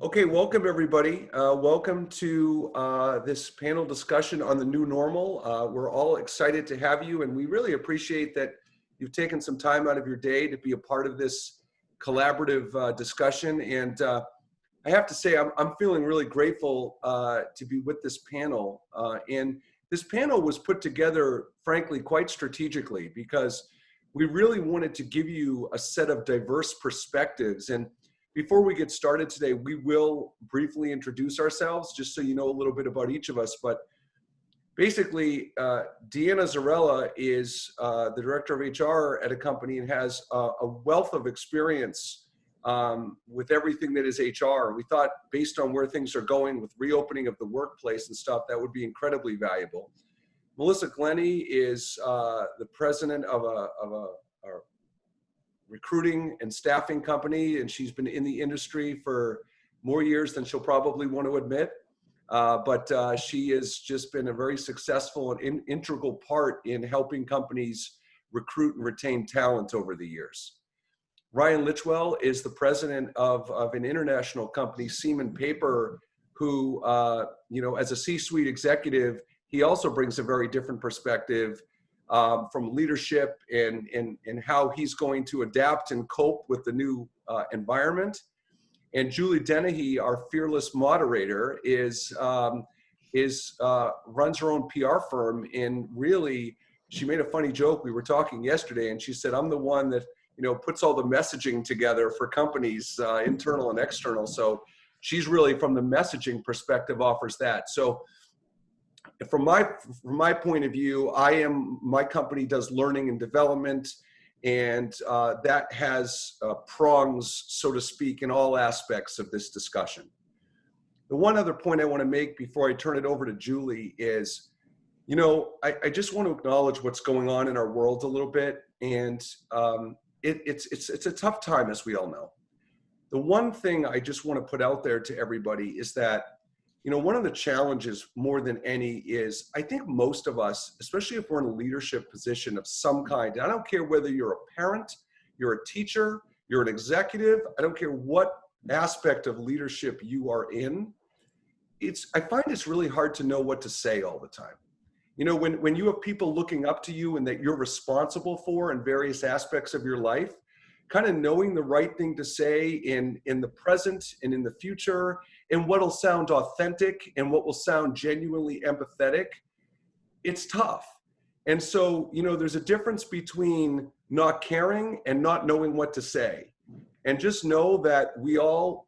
Okay, welcome everybody. Welcome to this panel discussion on the new normal. We're all excited to have you, and we really appreciate that you've taken some time out of your day to be a part of this collaborative discussion. And I have to say, I'm feeling really grateful to be with this panel. And this panel was put together, frankly, quite strategically because we really wanted to give you a set of diverse perspectives. And before we get started today, we will briefly introduce ourselves, just so you know a little bit about each of us. But basically, Deanna Zarella is the director of HR at a company and has a wealth of experience with everything that is HR. We thought, based on where things are going with reopening of the workplace and stuff, that would be incredibly valuable. Melissa Glenny is the president of a recruiting and staffing company, and she's been in the industry for more years than she'll probably want to admit. But she has just been a very successful and integral part in helping companies recruit and retain talent over the years. Ryan Luttrell is the president of an international company, Seaman Paper, who, as a C-suite executive, he also brings a very different perspective from leadership and how he's going to adapt and cope with the new environment. And Julie Dennehy, our fearless moderator, runs her own PR firm. And really, she made a funny joke. We were talking yesterday, and she said, "I'm the one that puts all the messaging together for companies, internal and external." So she's really, from the messaging perspective, offers that. So from my point of view, my company does learning and development, and that has prongs, so to speak, in all aspects of this discussion. The one other point I want to make before I turn it over to Julie is, I just want to acknowledge what's going on in our world a little bit, and it's a tough time, as we all know. The one thing I just want to put out there to everybody is that one of the challenges more than any is, I think most of us, especially if we're in a leadership position of some kind, I don't care whether you're a parent, you're a teacher, you're an executive, I don't care what aspect of leadership you are in, I find it's really hard to know what to say all the time. When you have people looking up to you and that you're responsible for in various aspects of your life, kind of knowing the right thing to say in the present and in the future, and what will sound authentic and what will sound genuinely empathetic, it's tough. And so, there's a difference between not caring and not knowing what to say. And just know that we all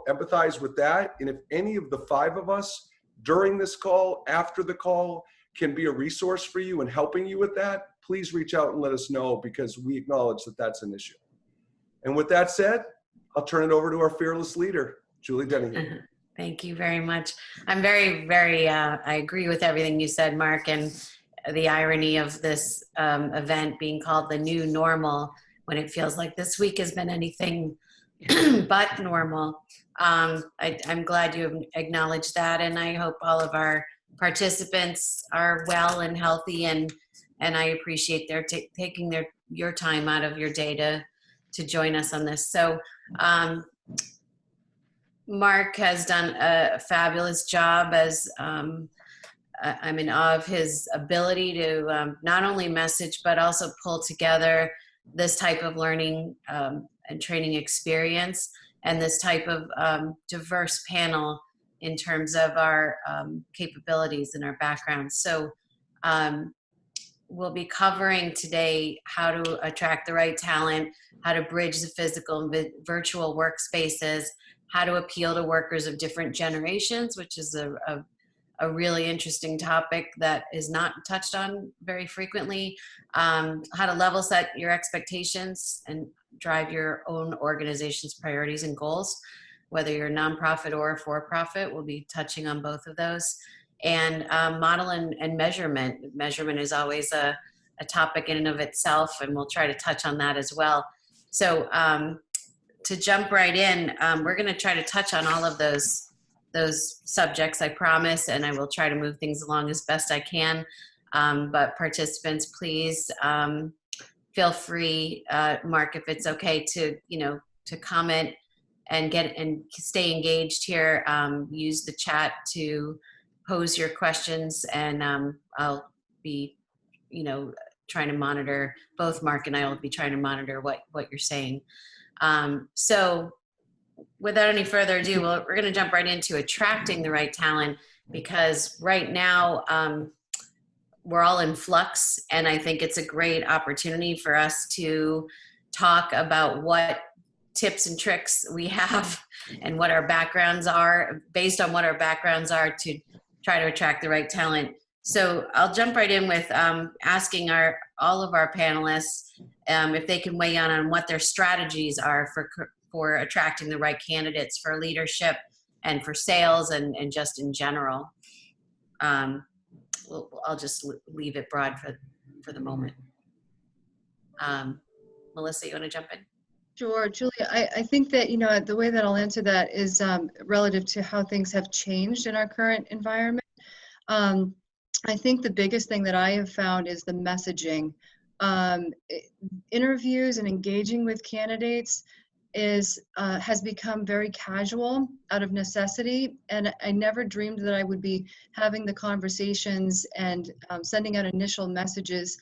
empathize with that. And if any of the five of us during this call, after the call, can be a resource for you and helping you with that, please reach out and let us know, because we acknowledge that that's an issue. And with that said, I'll turn it over to our fearless leader, Julie Dennehy. Thank you very much. I'm very, very, I agree with everything you said, Mark, and the irony of this event being called the new normal when it feels like this week has been anything but normal. I'm glad you have acknowledged that, and I hope all of our participants are well and healthy, and I appreciate their taking your time out of your day to join us on this. So Mark has done a fabulous job, as I'm in awe of his ability to not only message, but also pull together this type of learning and training experience, and this type of diverse panel in terms of our capabilities and our backgrounds. So we'll be covering today how to attract the right talent, how to bridge the physical and virtual workspaces, how to appeal to workers of different generations, which is a really interesting topic that is not touched on very frequently, how to level set your expectations and drive your own organization's priorities and goals, whether you're a nonprofit or a for-profit. We'll be touching on both of those. And model and measurement. Measurement is always a topic in and of itself, and we'll try to touch on that as well. So to jump right in, we're going to try to touch on all of those subjects, I promise, and I will try to move things along as best I can. But participants, please feel free, Mark, if it's okay to comment and stay engaged here. Use the chat to pose your questions, and I'll be, trying to monitor. Both Mark and I will be trying to monitor what you're saying. So without any further ado, we're going to jump right into attracting the right talent, because right now we're all in flux, and I think it's a great opportunity for us to talk about what tips and tricks we have and what our backgrounds are, based on what our backgrounds are, to try to attract the right talent. So I'll jump right in with asking all of our panelists if they can weigh in on what their strategies are for attracting the right candidates for leadership and for sales and just in general. I'll just leave it broad for the moment. Melissa, you want to jump in? Sure, Julia. I think that, the way that I'll answer that is relative to how things have changed in our current environment. I think the biggest thing that I have found is the messaging. Interviews and engaging with candidates has become very casual out of necessity, and I never dreamed that I would be having the conversations and sending out initial messages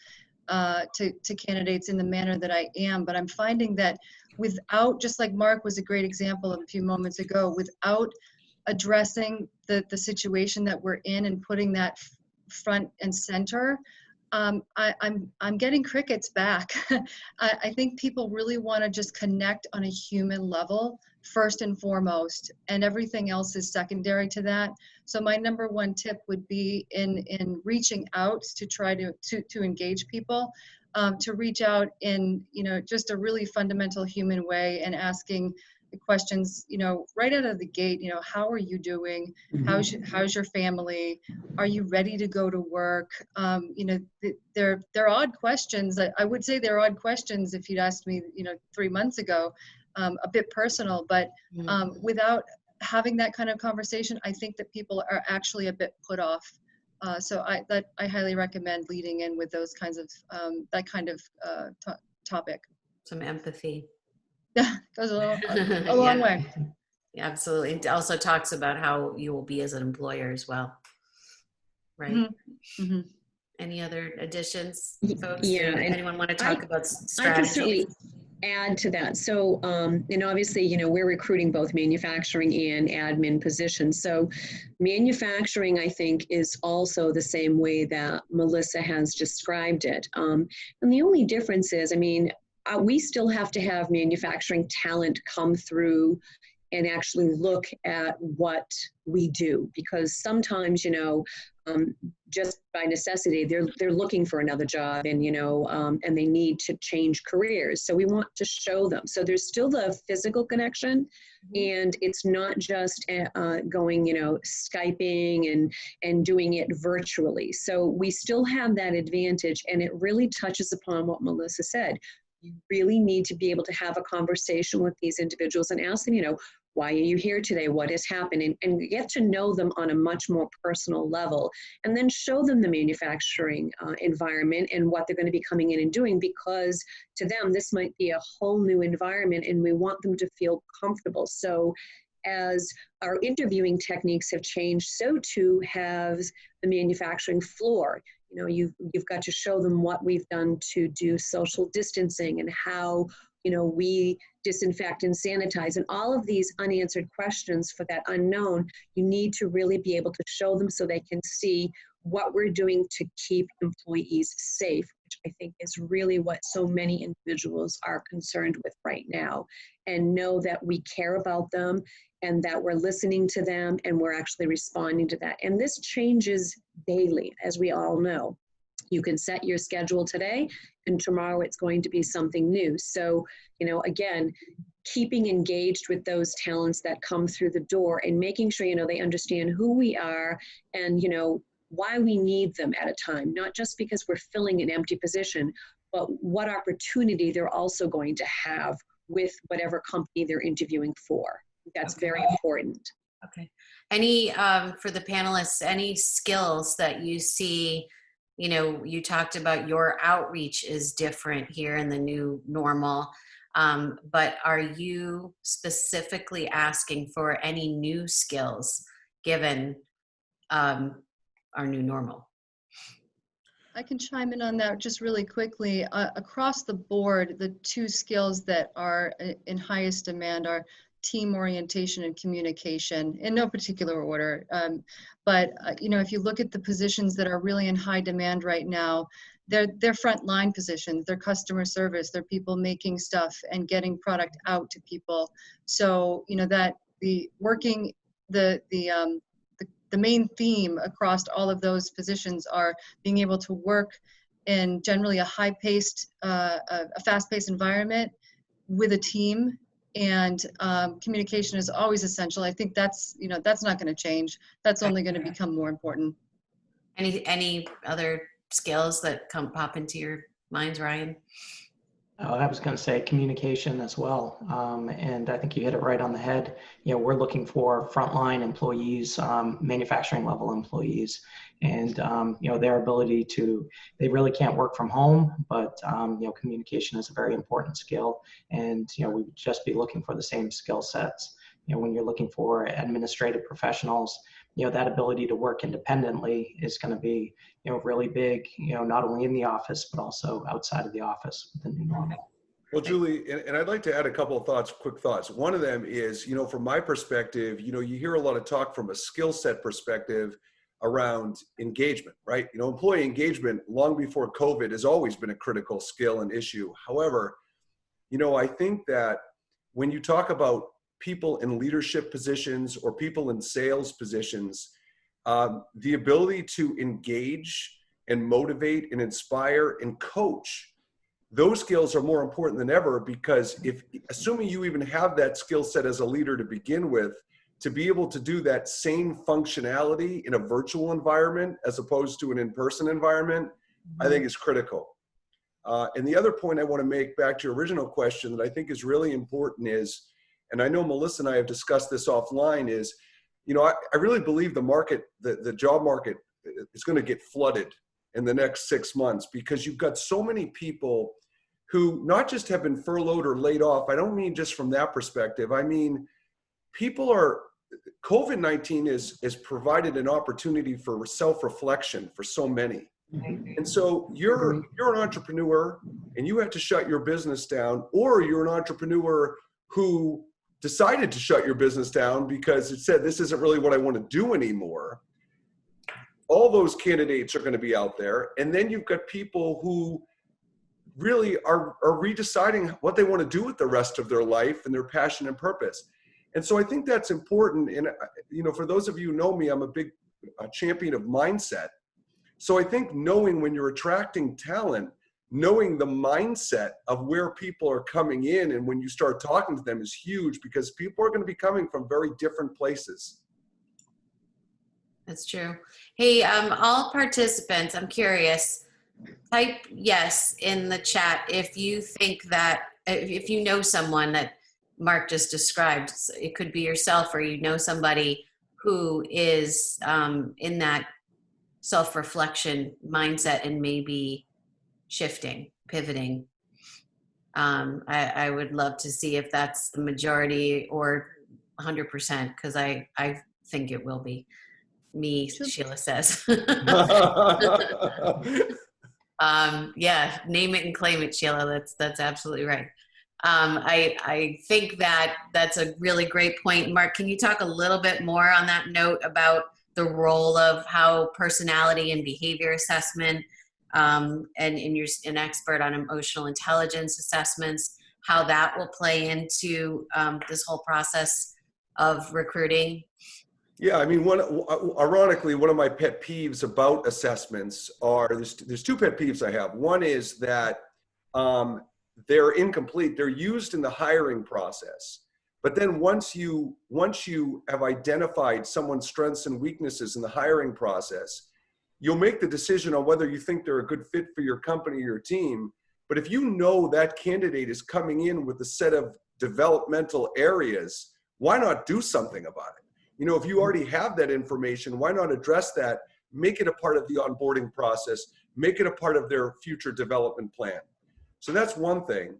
to candidates in the manner that I am. But I'm finding that without, just like Mark was a great example a few moments ago, without addressing the situation that we're in and putting that front and center, I'm getting crickets back. I think people really want to just connect on a human level first and foremost, and everything else is secondary to that. So my number one tip would be in reaching out to try to engage people, to reach out in just a really fundamental human way and asking the questions, right out of the gate. How are you doing? Mm-hmm. How's your family? Are you ready to go to work? They're odd questions. I would say they're odd questions if you'd asked me, 3 months ago, a bit personal, but without having that kind of conversation, I think that people are actually a bit put off. So I highly recommend leading in with those kinds of that kind of topic. Some empathy. Yeah, goes a long way. Yeah, absolutely. It also talks about how you will be as an employer as well, right? Mm-hmm. Mm-hmm. Any other additions, folks? Yeah, anyone want to talk about strategy? I can certainly add to that. So, obviously, we're recruiting both manufacturing and admin positions. So manufacturing, I think, is also the same way that Melissa has described it. And the only difference is, we still have to have manufacturing talent come through and actually look at what we do, because sometimes, just by necessity, they're looking for another job, and and they need to change careers. So we want to show them. So there's still the physical connection, and it's not just going, Skyping and doing it virtually. So we still have that advantage, and it really touches upon what Melissa said. You really need to be able to have a conversation with these individuals and ask them, why are you here today? What has happened? And get to know them on a much more personal level, and then show them the manufacturing environment and what they're going to be coming in and doing, because to them, this might be a whole new environment, and we want them to feel comfortable. So as our interviewing techniques have changed, so too has the manufacturing floor. You've got to show them what we've done to do social distancing, and how we disinfect and sanitize, and all of these unanswered questions for that unknown. You need to really be able to show them so they can see what we're doing to keep employees safe, which I think is really what so many individuals are concerned with right now, and know that we care about them and that we're listening to them and we're actually responding to that. And this changes daily, as we all know. You can set your schedule today, and tomorrow it's going to be something new. So, again, keeping engaged with those talents that come through the door, and making sure, they understand who we are and, why we need them at a time, not just because we're filling an empty position, but what opportunity they're also going to have with whatever company they're interviewing for. That's very important. Okay. Any, for the panelists, any skills that you see, you talked about your outreach is different here in the new normal. But are you specifically asking for any new skills given our new normal? I can chime in on that just really quickly. Across the board, the two skills that are in highest demand are team orientation and communication, in no particular order. But if you look at the positions that are really in high demand right now, they're frontline positions. They're customer service. They're people making stuff and getting product out to people. So that the working the main theme across all of those positions are being able to work in generally a high-paced, a fast-paced environment with a team, and communication is always essential. I think that's not going to change. That's only going to become more important. Any other skills that pop into your minds, Ryan? I was going to say communication as well. And I think you hit it right on the head. We're looking for frontline employees, manufacturing level employees, and, their ability they really can't work from home, but, communication is a very important skill. And, we would just be looking for the same skill sets. When you're looking for administrative professionals, that ability to work independently is going to be, really big, not only in the office, but also outside of the office with the new normal. Well, Julie, and I'd like to add a couple of quick thoughts. One of them is, from my perspective, you hear a lot of talk from a skill set perspective around engagement, right? Employee engagement long before COVID has always been a critical skill and issue. However, I think that when you talk about people in leadership positions or people in sales positions, the ability to engage and motivate and inspire and coach, those skills are more important than ever, because assuming you even have that skill set as a leader to begin with, to be able to do that same functionality in a virtual environment as opposed to an in-person environment, I think is critical. And the other point I want to make, back to your original question, that I think is really important is, and I know Melissa and I have discussed this offline, is, I really believe the job market is going to get flooded in the next 6 months, because you've got so many people who not just have been furloughed or laid off. I don't mean just from that perspective. I mean, COVID-19 has provided an opportunity for self-reflection for so many. And so you're an entrepreneur and you had to shut your business down, or you're an entrepreneur who decided to shut your business down because it said, this isn't really what I want to do anymore. All those candidates are going to be out there. And then you've got people who really are redeciding what they want to do with the rest of their life and their passion and purpose. And so I think that's important. And, for those of you who know me, I'm a big champion of mindset. So I think knowing when you're attracting talent, knowing the mindset of where people are coming in and when you start talking to them is huge, because people are going to be coming from very different places. That's true. Hey, all participants, I'm curious, type yes in the chat if you think that, if you know someone that Mark just described. It could be yourself, or somebody who is in that self-reflection mindset and maybe shifting, pivoting. I would love to see if that's the majority or 100%, because I think it will be. Me, Sheila says. Yeah, name it and claim it, Sheila. That's absolutely right. I think that's a really great point. Mark, can you talk a little bit more on that note about the role of how personality and behavior assessment, and you're an expert on emotional intelligence assessments, how that will play into this whole process of recruiting? Yeah, I mean, ironically, one of my pet peeves about assessments there's two pet peeves I have. One is that they're incomplete. They're used in the hiring process. But then once you have identified someone's strengths and weaknesses in the hiring process, you'll make the decision on whether you think they're a good fit for your company or your team. But if you know that candidate is coming in with a set of developmental areas, why not do something about it? If you already have that information, why not address that, make it a part of the onboarding process, make it a part of their future development plan. So that's one thing.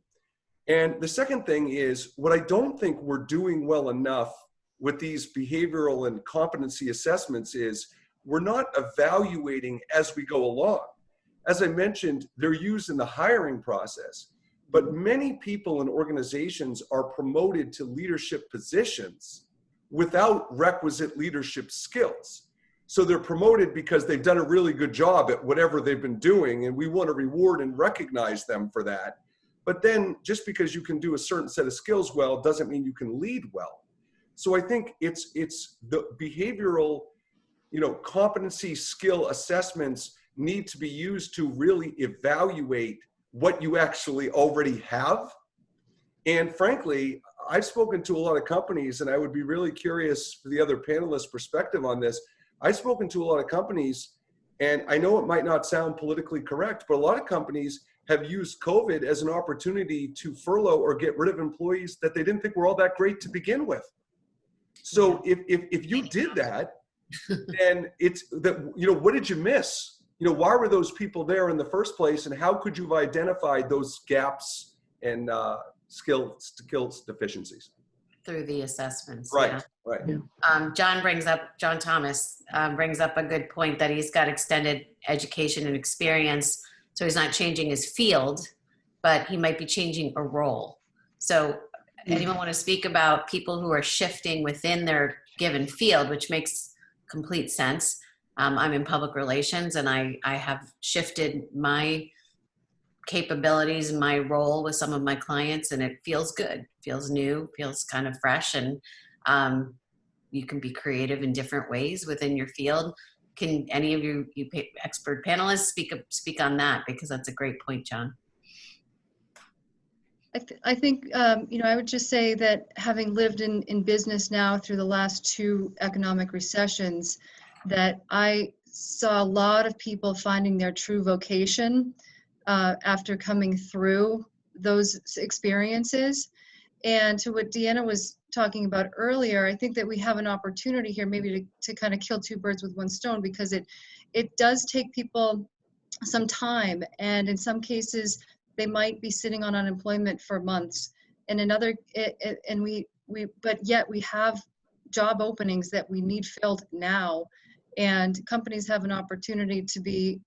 And the second thing is, what I don't think we're doing well enough with these behavioral and competency assessments is we're not evaluating as we go along. As I mentioned, they're used in the hiring process, but many people in organizations are promoted to leadership positions without requisite leadership skills. So they're promoted because they've done a really good job at whatever they've been doing, and we want to reward and recognize them for that. But then just because you can do a certain set of skills well doesn't mean you can lead well. So I think it's the behavioral, competency skill assessments need to be used to really evaluate what you actually already have. And frankly, I've spoken to a lot of companies, and I would be really curious for the other panelists' perspective on this. I've spoken to a lot of companies, and I know it might not sound politically correct, but a lot of companies have used COVID as an opportunity to furlough or get rid of employees that they didn't think were all that great to begin with. So if you did that, then it's that, what did you miss? Why were those people there in the first place, and how could you have identified those gaps and skills deficiencies? Through the assessments. Right, yeah. right. Yeah. John Thomas brings up a good point that he's got extended education and experience. So he's not changing his field, but he might be changing a role. So anyone want to speak about people who are shifting within their given field, which makes complete sense. I'm in public relations, and I have shifted my capabilities and my role with some of my clients, and it feels good, feels new, feels kind of fresh, and you can be creative in different ways within your field. Can any of you expert panelists speak on that, because that's a great point, John? I think, I would just say that having lived in business now through the last 2 economic recessions, that I saw a lot of people finding their true vocation after coming through those experiences. And to what Deanna was talking about earlier, I think that we have an opportunity here maybe to kind of kill 2 birds with 1 stone, because it does take people some time, and in some cases they might be sitting on unemployment for months, and but yet we have job openings that we need filled now, and companies have an opportunity to be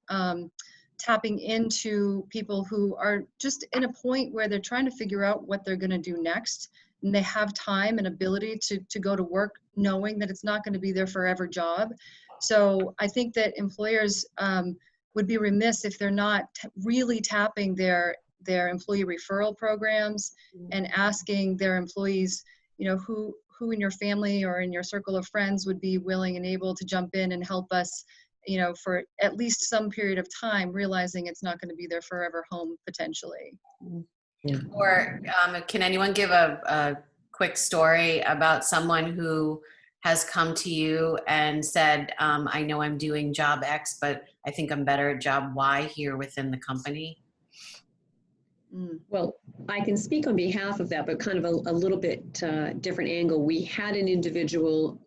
tapping into people who are just in a point where they're trying to figure out what they're going to do next, and they have time and ability to go to work knowing that it's not going to be their forever job. So I think that employers would be remiss if they're not really tapping their employee referral programs and asking their employees, who in your family or in your circle of friends would be willing and able to jump in and help us, for at least some period of time, realizing it's not going to be their forever home potentially. Yeah. Or can anyone give a quick story about someone who has come to you and said, I know I'm doing job X, but I think I'm better at job Y here within the company? Well, I can speak on behalf of that, but kind of a little bit different angle. We had an individual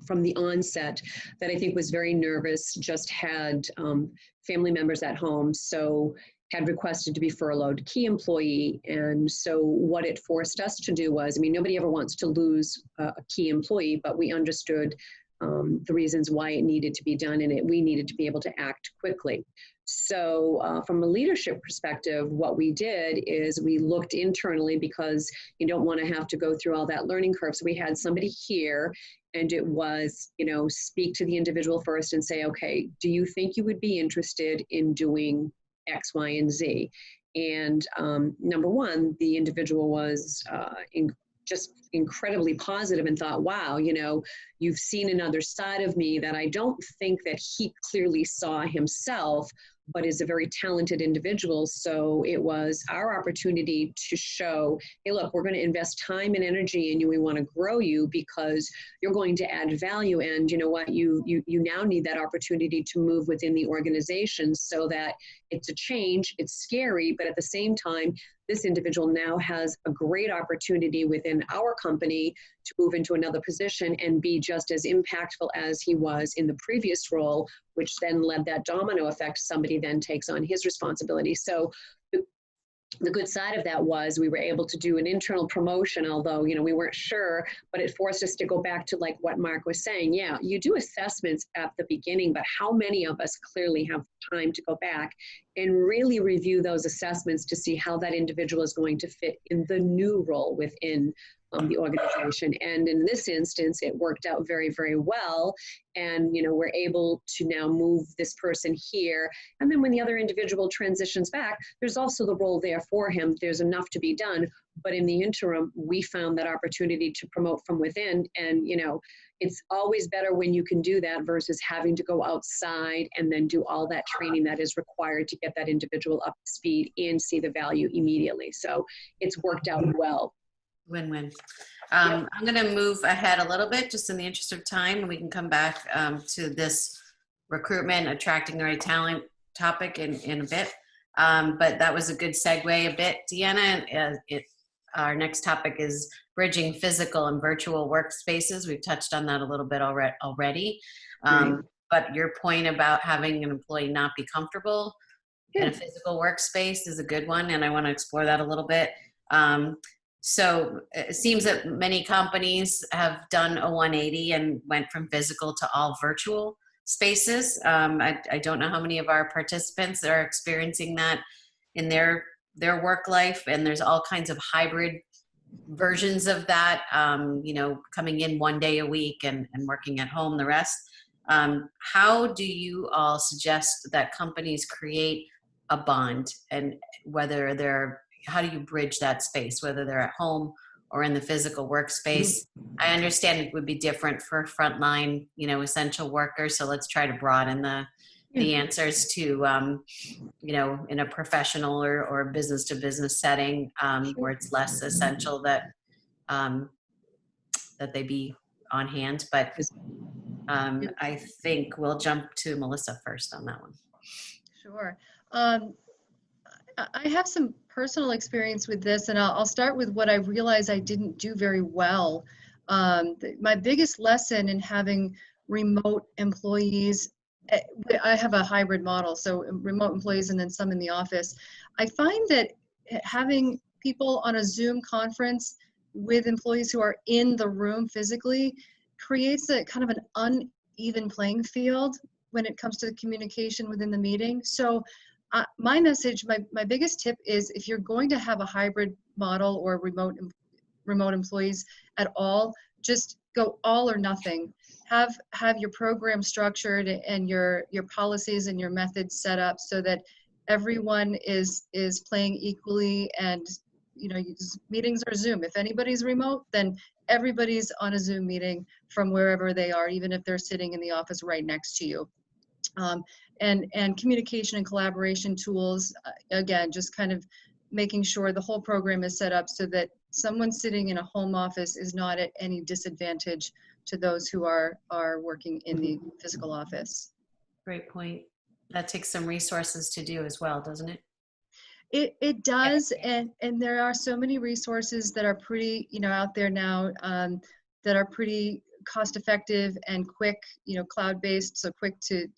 from the onset that I think was very nervous, just had family members at home, so had requested to be furloughed, key employee. And so what it forced us to do was, nobody ever wants to lose a key employee, but we understood the reasons why it needed to be done, and we needed to be able to act quickly. So from a leadership perspective, what we did is we looked internally, because you don't want to have to go through all that learning curve. So we had somebody here, and it was, speak to the individual first and say, okay, do you think you would be interested in doing X, Y, and Z? And number one, the individual was just incredibly positive and thought, wow, you've seen another side of me that I don't think that he clearly saw himself, but is a very talented individual. So it was our opportunity to show, hey, look, we're going to invest time and energy in you. We want to grow you because you're going to add value. And you know what, you now need that opportunity to move within the organization, so that it's a change, it's scary, but at the same time, this individual now has a great opportunity within our company to move into another position and be just as impactful as he was in the previous role, which then led that domino effect. Somebody then takes on his responsibility. So the good side of that was we were able to do an internal promotion, although, we weren't sure, but it forced us to go back to like what Mark was saying. Yeah, you do assessments at the beginning, but how many of us clearly have time to go back and really review those assessments to see how that individual is going to fit in the new role within the organization. And in this instance, it worked out very, very well. And, we're able to now move this person here. And then when the other individual transitions back, there's also the role there for him. There's enough to be done. But in the interim, we found that opportunity to promote from within. And, it's always better when you can do that versus having to go outside and then do all that training that is required to get that individual up to speed and see the value immediately. So it's worked out well. Win-win. I'm going to move ahead a little bit just in the interest of time, and we can come back to this recruitment, attracting the right talent topic in a bit. But that was a good segue a bit, Deanna. Our next topic is bridging physical and virtual workspaces. We've touched on that a little bit already. But your point about having an employee not be comfortable in a physical workspace is a good one, and I want to explore that a little bit. So it seems that many companies have done a 180 and went from physical to all virtual spaces. I don't know how many of our participants are experiencing that in their work life, and there's all kinds of hybrid versions of that, coming in one day a week and working at home the rest. How do you all suggest that companies create a bond, and how do you bridge that space, whether they're at home or in the physical workspace? I understand it would be different for frontline, essential workers. So let's try to broaden the answers to, in a professional or business to business setting where it's less essential that they be on hand. But I think we'll jump to Melissa first on that one. Sure. I have some personal experience with this, and I'll start with what I realized I didn't do very well. My biggest lesson in having remote employees, I have a hybrid model, so remote employees and then some in the office. I find that having people on a Zoom conference with employees who are in the room physically creates a kind of an uneven playing field when it comes to the communication within the meeting. So my message, my biggest tip is, if you're going to have a hybrid model or remote employees at all, just go all or nothing. Have your program structured and your policies and your methods set up so that everyone is playing equally. And meetings are Zoom. If anybody's remote, then everybody's on a Zoom meeting from wherever they are, even if they're sitting in the office right next to you. And communication and collaboration tools, again, just kind of making sure the whole program is set up so that someone sitting in a home office is not at any disadvantage to those who are working in the physical office. Great point. That takes some resources to do as well, doesn't it? It does, and there are so many resources that are pretty, out there now that are pretty cost-effective and quick, cloud-based, so quick to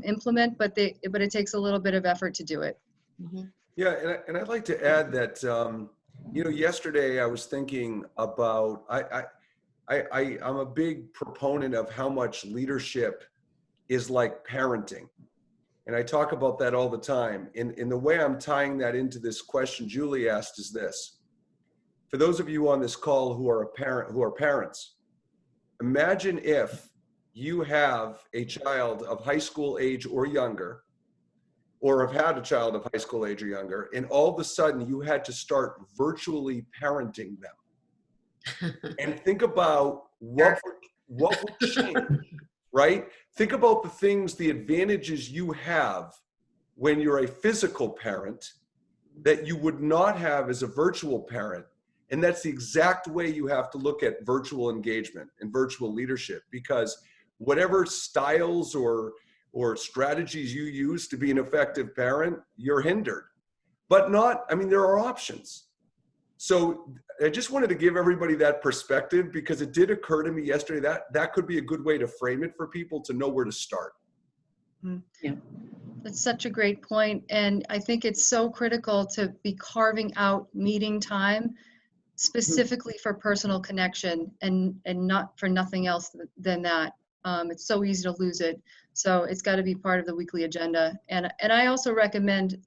implement, but it takes a little bit of effort to do it. Mm-hmm. Yeah, and I'd like to add that yesterday I was thinking about I'm a big proponent of how much leadership is like parenting, and I talk about that all the time. In the way I'm tying that into this question Julie asked is this. For those of you on this call who are parents, imagine if you have a child of high school age or younger, or have had a child of high school age or younger, and all of a sudden you had to start virtually parenting them. And think about what would change, right? Think about the advantages you have when you're a physical parent that you would not have as a virtual parent. And that's the exact way you have to look at virtual engagement and virtual leadership, because whatever styles or strategies you use to be an effective parent, you're hindered. But there are options. So I just wanted to give everybody that perspective, because it did occur to me yesterday that could be a good way to frame it for people to know where to start. Yeah. That's such a great point. And I think it's so critical to be carving out meeting time specifically for personal connection and not for nothing else than that. It's so easy to lose it. So it's got to be part of the weekly agenda. And I also recommend,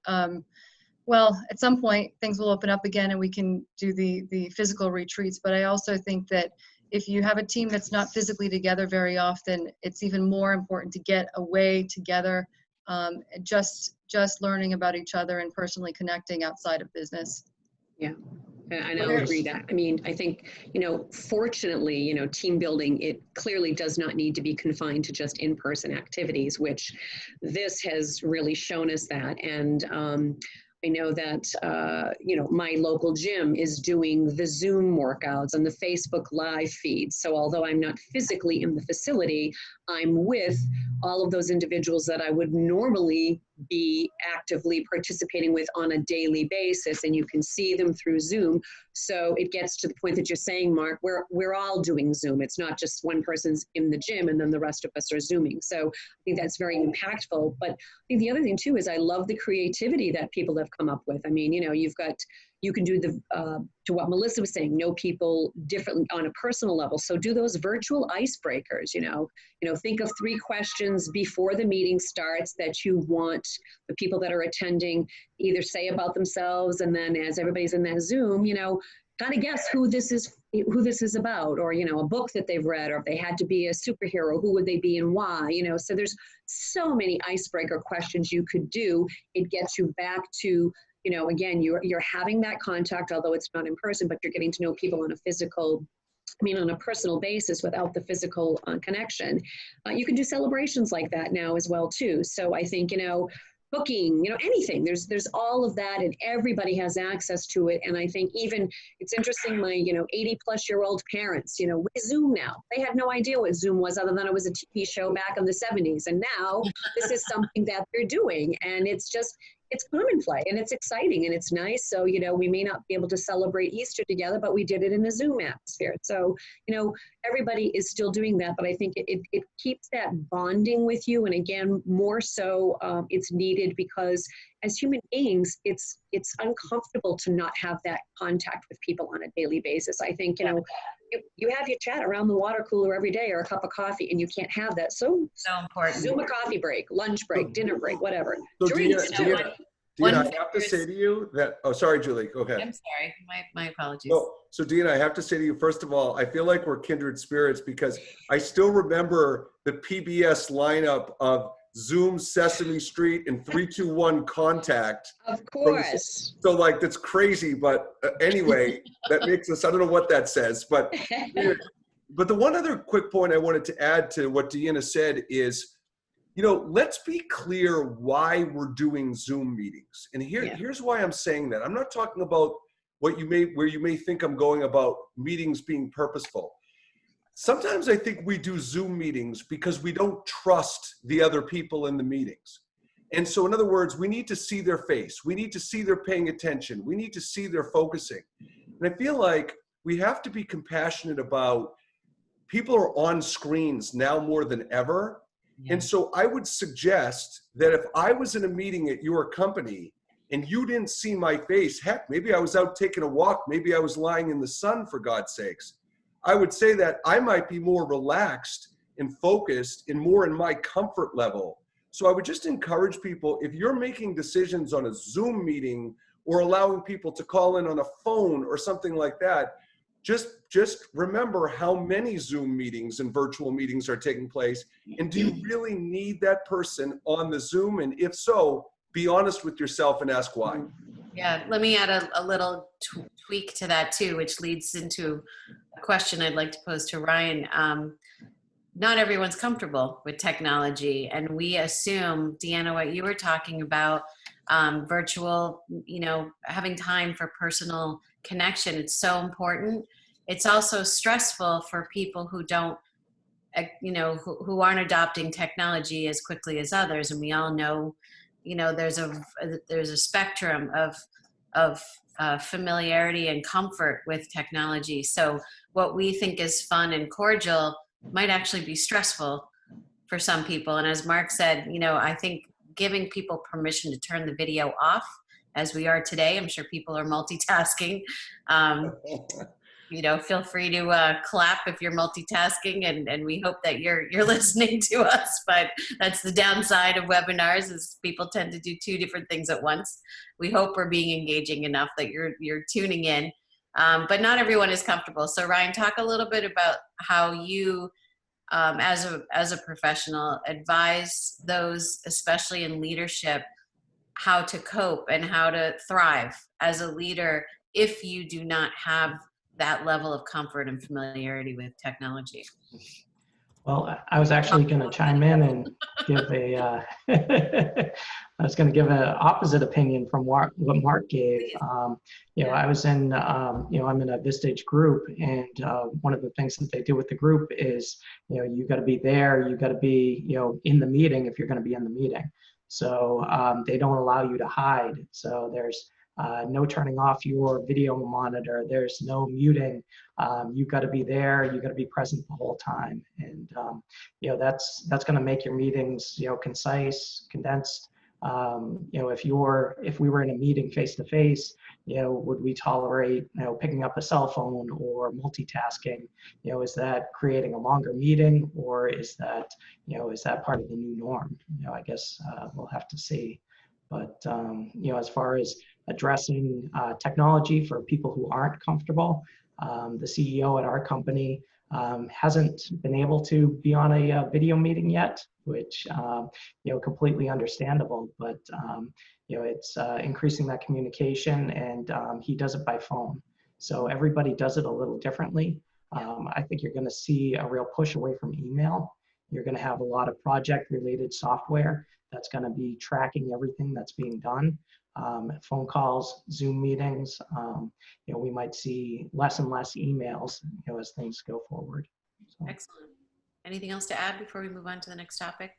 well, at some point things will open up again and we can do the physical retreats. But I also think that if you have a team that's not physically together very often, it's even more important to get away together, just learning about each other and personally connecting outside of business. Yeah. And I'll agree that. I mean, I think, fortunately, team building, it clearly does not need to be confined to just in-person activities, which this has really shown us that. And I know that, my local gym is doing the Zoom workouts and the Facebook Live feeds. So although I'm not physically in the facility, I'm with all of those individuals that I would normally be actively participating with on a daily basis, and you can see them through Zoom. So it gets to the point that you're saying, Mark, we're all doing Zoom. It's not just one person's in the gym and then the rest of us are Zooming. So I think that's very impactful. But I think the other thing too is I love the creativity that people have come up with. I mean, you can do to what Melissa was saying, know people differently on a personal level. So do those virtual icebreakers, think of 3 questions before the meeting starts that you want the people that are attending either say about themselves. And then as everybody's in that Zoom, kind of guess who this is about, or, a book that they've read, or if they had to be a superhero, who would they be and why, so there's so many icebreaker questions you could do. It gets you back to, again, you're having that contact, although it's not in person, but you're getting to know people on a personal basis without the physical connection. You can do celebrations like that now as well too. So I think, booking, anything, there's all of that, and everybody has access to it. And I think even it's interesting, my 80-plus-year-old parents, we Zoom now. They had no idea what Zoom was other than it was a TV show back in the 70s, and now this is something that they're doing, and it's commonplace, and it's exciting, and it's nice. So we may not be able to celebrate Easter together, but we did it in a Zoom atmosphere. So everybody is still doing that, but I think it keeps that bonding with you. And again, more so, it's needed because as human beings, it's uncomfortable to not have that contact with people on a daily basis. I think you have your chat around the water cooler every day or a cup of coffee, and you can't have that. So important. Zoom a coffee break, lunch break, dinner break, whatever. So Drinks, Deanna, I have to say to you that, oh, sorry, Julie, go ahead. I'm sorry, my apologies. No, so Deanna, I have to say to you, first of all, I feel like we're kindred spirits because I still remember the PBS lineup of Zoom, Sesame Street, and 3-2-1 Contact. Of course. So that's crazy, but anyway, that makes us, I don't know what that says, but the one other quick point I wanted to add to what Deanna said is, let's be clear why we're doing Zoom meetings. And here's why I'm saying that. I'm not talking about where you may think I'm going about meetings being purposeful. Sometimes I think we do Zoom meetings because we don't trust the other people in the meetings. And so in other words, we need to see their face. We need to see they're paying attention. We need to see they're focusing. And I feel like we have to be compassionate about people are on screens now more than ever. And so I would suggest that if I was in a meeting at your company and you didn't see my face, heck, maybe I was out taking a walk, maybe I was lying in the sun, for God's sakes, I would say that I might be more relaxed and focused and more in my comfort level. So I would just encourage people, if you're making decisions on a Zoom meeting or allowing people to call in on a phone or something like that, just remember how many Zoom meetings and virtual meetings are taking place. And do you really need that person on the Zoom? And if so, be honest with yourself and ask why. Yeah, let me add a little tweak to that too, which leads into a question I'd like to pose to Ryan. Not everyone's comfortable with technology, and we assume, Deanna, what you were talking about, virtual, having time for personal connection, it's so important. It's also stressful for people who don't, who aren't adopting technology as quickly as others. And we all know, there's a spectrum of familiarity and comfort with technology. So what we think is fun and cordial might actually be stressful for some people. And as Mark said, I think giving people permission to turn the video off, as we are today. I'm sure people are multitasking. Feel free to clap if you're multitasking, and we hope that you're listening to us. But that's the downside of webinars, is people tend to do two different things at once. We hope we're being engaging enough that you're tuning in, but not everyone is comfortable. So Ryan, talk a little bit about how you, as a professional, advise those, especially in leadership, how to cope and how to thrive as a leader if you do not have that level of comfort and familiarity with technology. Well, I was actually going to chime in and give I was going to give an opposite opinion from what Mark gave. I was in, I'm in a Vistage group, and one of the things that they do with the group is, you got to be there, you got to be, in the meeting if you're going to be in the meeting. So they don't allow you to hide. So there's no turning off your video monitor. There's no muting. You've got to be there. You've got to be present the whole time. And, that's going to make your meetings, concise, condensed. If we were in a meeting face to face, would we tolerate, picking up a cell phone or multitasking? Is that creating a longer meeting, or is that part of the new norm? I guess we'll have to see. But, as far as addressing technology for people who aren't comfortable, the CEO at our company hasn't been able to be on a video meeting yet, which, completely understandable, but, it's increasing that communication, and he does it by phone. So everybody does it a little differently. I think you're going to see a real push away from email. You're going to have a lot of project-related software that's going to be tracking everything that's being done. Phone calls, Zoom meetings, we might see less and less emails, as things go forward. So. Excellent. Anything else to add before we move on to the next topic?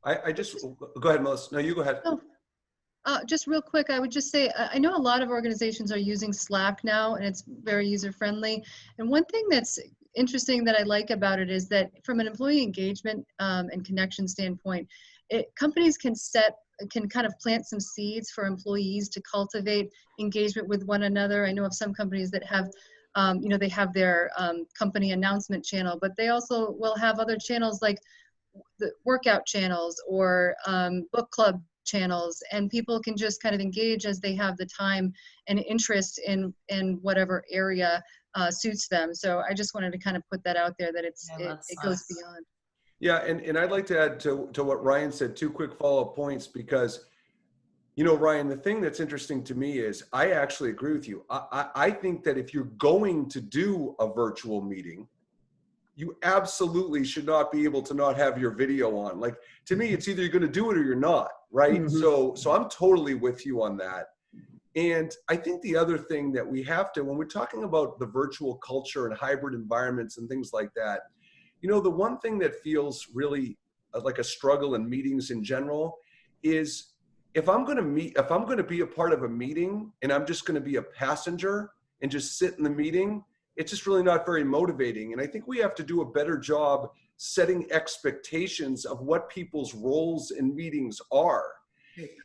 I just, go ahead, Melissa. No, you go ahead. Just real quick, I would just say, I know a lot of organizations are using Slack now, and it's very user-friendly. And one thing that's interesting that I like about it is that from an employee engagement and connection standpoint, companies can kind of plant some seeds for employees to cultivate engagement with one another. I know of some companies that have, they have their company announcement channel, but they also will have other channels like the workout channels or book club channels, and people can just kind of engage as they have the time and interest in whatever area suits them. So I just wanted to kind of put that out there, that it goes beyond. Yeah, and I'd like to add to what Ryan said, two quick follow-up points, because, Ryan, the thing that's interesting to me is I actually agree with you. I think that if you're going to do a virtual meeting, you absolutely should not be able to not have your video on. Like, to me, it's either you're going to do it or you're not, right? Mm-hmm. So I'm totally with you on that. And I think the other thing that we have to, when we're talking about the virtual culture and hybrid environments and things like that, the one thing that feels really like a struggle in meetings in general is if I'm going to be a part of a meeting and I'm just going to be a passenger and just sit in the meeting, it's just really not very motivating. And I think we have to do a better job setting expectations of what people's roles in meetings are.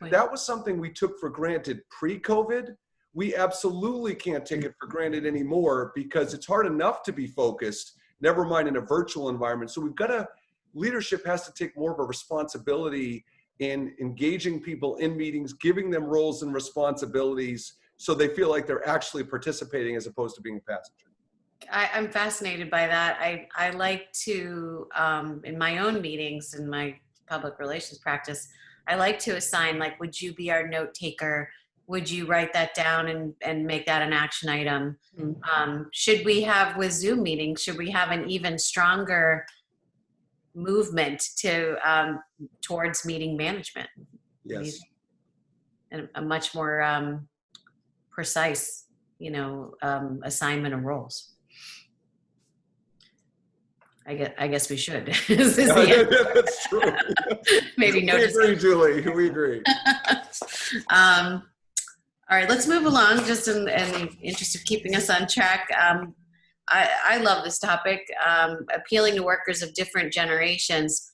That was something we took for granted pre-COVID. We absolutely can't take it for granted anymore, because it's hard enough to be focused, never mind in a virtual environment. So leadership has to take more of a responsibility in engaging people in meetings, giving them roles and responsibilities so they feel like they're actually participating as opposed to being a passenger. I'm fascinated by that. I like to, in my own meetings, in my public relations practice, I like to assign, like, would you be our note taker? Would you write that down and make that an action item? Mm-hmm. Should we have, with Zoom meetings, should we have an even stronger movement towards meeting management? Yes. And a much more precise, assignment of roles. I guess we should. That's true. Maybe we agree, Julie. We agree. All right, let's move along, just in the interest of keeping us on track. I love this topic, appealing to workers of different generations.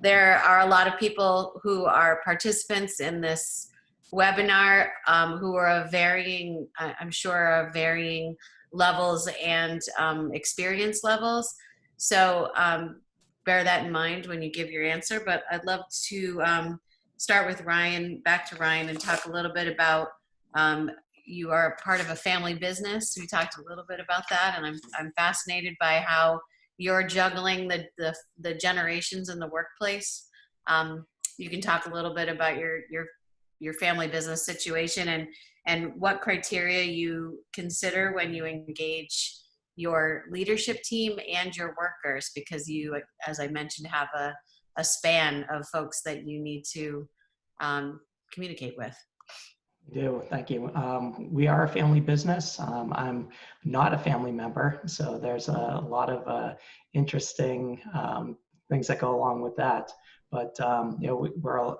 there are a lot of people who are participants in this webinar who are of varying, I'm sure, of varying levels and experience levels. So bear that in mind when you give your answer. But I'd love to start with Ryan, back to Ryan, and talk a little bit about you are part of a family business. We talked a little bit about that, and I'm fascinated by how you're juggling the generations in the workplace. You can talk a little bit about your family business situation and what criteria you consider when you engage your leadership team and your workers, because you, as I mentioned, have a span of folks that you need to communicate with. We do. Thank you. We are a family business. I'm not a family member, so there's a lot of interesting things that go along with that. But we're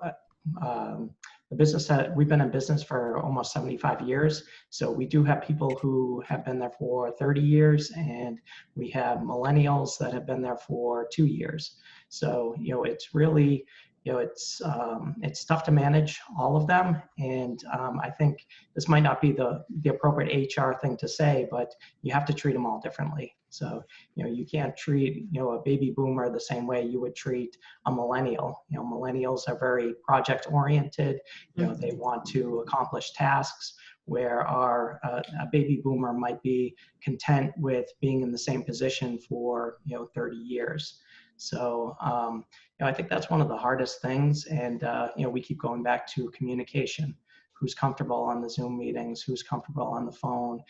the business that we've been in business for almost 75 years. So we do have people who have been there for 30 years, and we have millennials that have been there for 2 years. So it's really it's tough to manage all of them, and I think this might not be the appropriate HR thing to say, but you have to treat them all differently. So you can't treat a baby boomer the same way you would treat a millennial. Millennials are very project oriented. They want to accomplish tasks, where a baby boomer might be content with being in the same position for 30 years. So I think that's one of the hardest things, and we keep going back to communication. Who's comfortable on the Zoom meetings? Who's comfortable on the phone?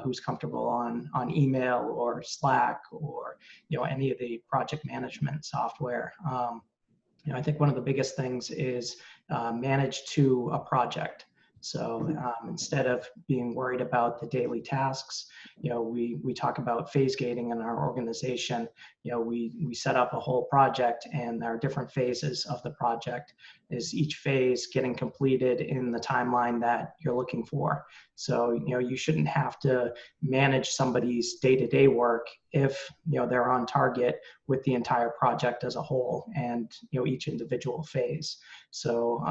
Who's comfortable on email or Slack or any of the project management software? I think one of the biggest things is manage to a project. So instead of being worried about the daily tasks, we talk about phase gating in our organization. We set up a whole project, and there are different phases of the project. Is each phase getting completed in the timeline that you're looking for? So you shouldn't have to manage somebody's day-to-day work if they're on target with the entire project as a whole and each individual phase. So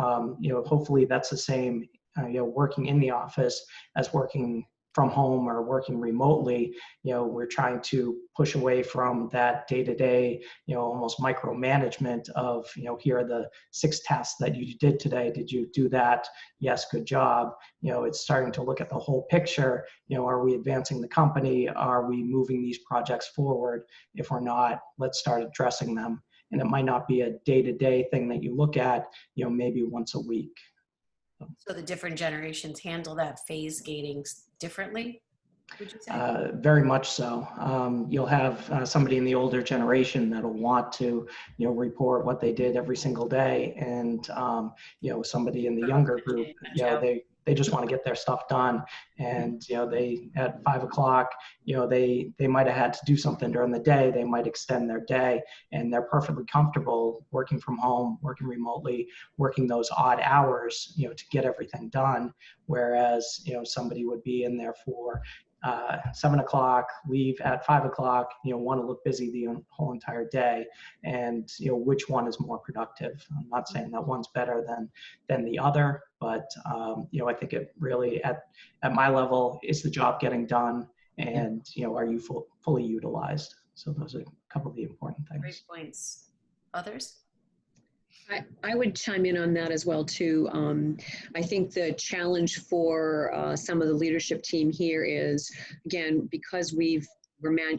hopefully that's the same. Working in the office as working from home or working remotely, we're trying to push away from that day-to-day, almost micromanagement of, here are the 6 tasks that you did today. Did you do that? Yes, good job. It's starting to look at the whole picture. Are we advancing the company? Are we moving these projects forward? If we're not, let's start addressing them. And it might not be a day-to-day thing that you look at, maybe once a week. So the different generations handle that phase gating differently, would you say? Very much so. You'll have somebody in the older generation that'll want to, report what they did every single day, and somebody in the younger group, they just want to get their stuff done. And they at 5 o'clock, they might have had to do something during the day. They might extend their day, and they're perfectly comfortable working from home, working remotely, working those odd hours, to get everything done. Whereas somebody would be in there for 7 o'clock, leave at 5 o'clock, want to look busy the whole entire day, and which one is more productive. I'm not saying that one's better than the other, but I think it really at my level is the job getting done, and are you fully utilized? So those are a couple of the important things. Great points. Others? I would chime in on that as well too. I think the challenge for some of the leadership team here is, again, because we're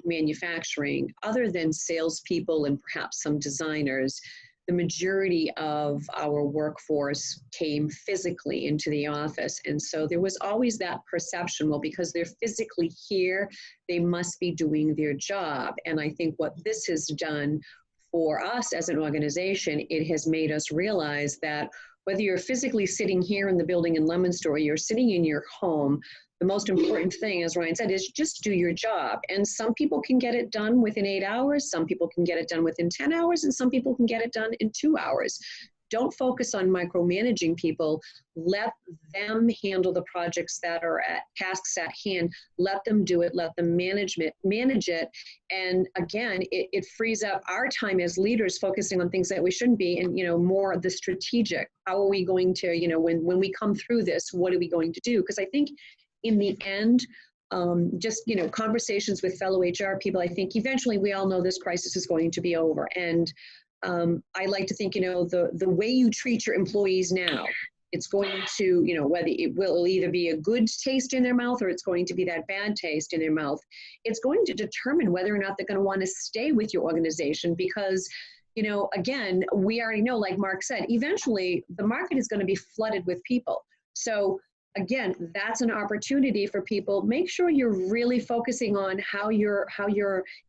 manufacturing, other than salespeople and perhaps some designers, the majority of our workforce came physically into the office. And so there was always that perception, well, because they're physically here, they must be doing their job. And I think what this has done for us as an organization, it has made us realize that whether you're physically sitting here in the building in Leominster or you're sitting in your home, the most important thing, as Ryan said, is just do your job. And some people can get it done within 8 hours, some people can get it done within 10 hours, and some people can get it done in 2 hours. don't focus on micromanaging people. Let them handle the projects that are at tasks at hand. Let them do it. Let them manage it. And again, it frees up our time as leaders focusing on things that we shouldn't be, and, more of the strategic. How are we going to, when we come through this, what are we going to do? Because I think in the end, just, conversations with fellow HR people, I think eventually we all know this crisis is going to be over. And I like to think, the way you treat your employees now, it's going to, whether it will either be a good taste in their mouth or it's going to be that bad taste in their mouth. It's going to determine whether or not they're going to want to stay with your organization because, again, we already know, like Mark said, eventually the market is going to be flooded with people. So again, that's an opportunity for people. Make sure you're really focusing on how you're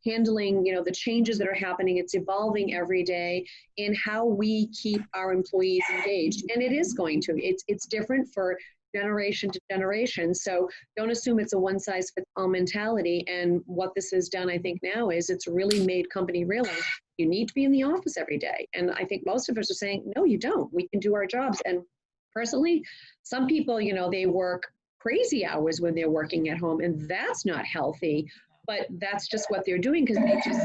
handling, the changes that are happening. It's evolving every day, and how we keep our employees engaged. And it is going to. It's different for generation to generation. So don't assume it's a one-size-fits-all mentality. And what this has done, I think, now is it's really made company realize you need to be in the office every day. And I think most of us are saying, no, you don't. We can do our jobs. And personally, some people, they work crazy hours when they're working at home, and that's not healthy, but that's just what they're doing because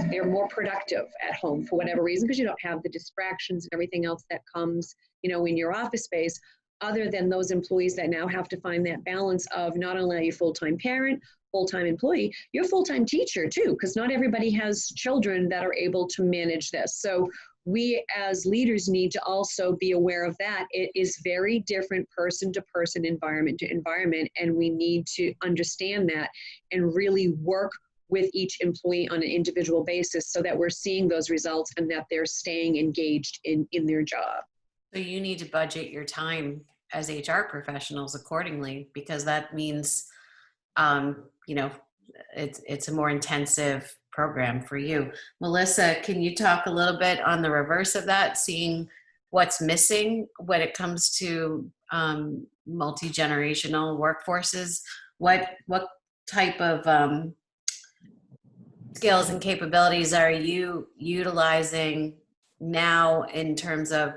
they're more productive at home for whatever reason, because you don't have the distractions and everything else that comes, in your office space, other than those employees that now have to find that balance of not only are you a full-time parent, full-time employee, you're a full-time teacher too, because not everybody has children that are able to manage this. So we as leaders need to also be aware of that. It is very different person to person, environment to environment, and we need to understand that and really work with each employee on an individual basis so that we're seeing those results and that they're staying engaged in their job. So you need to budget your time as HR professionals accordingly, because that means, it's a more intensive program for you. Melissa, can you talk a little bit on the reverse of that, seeing what's missing when it comes to multi-generational workforces? What type of skills and capabilities are you utilizing now in terms of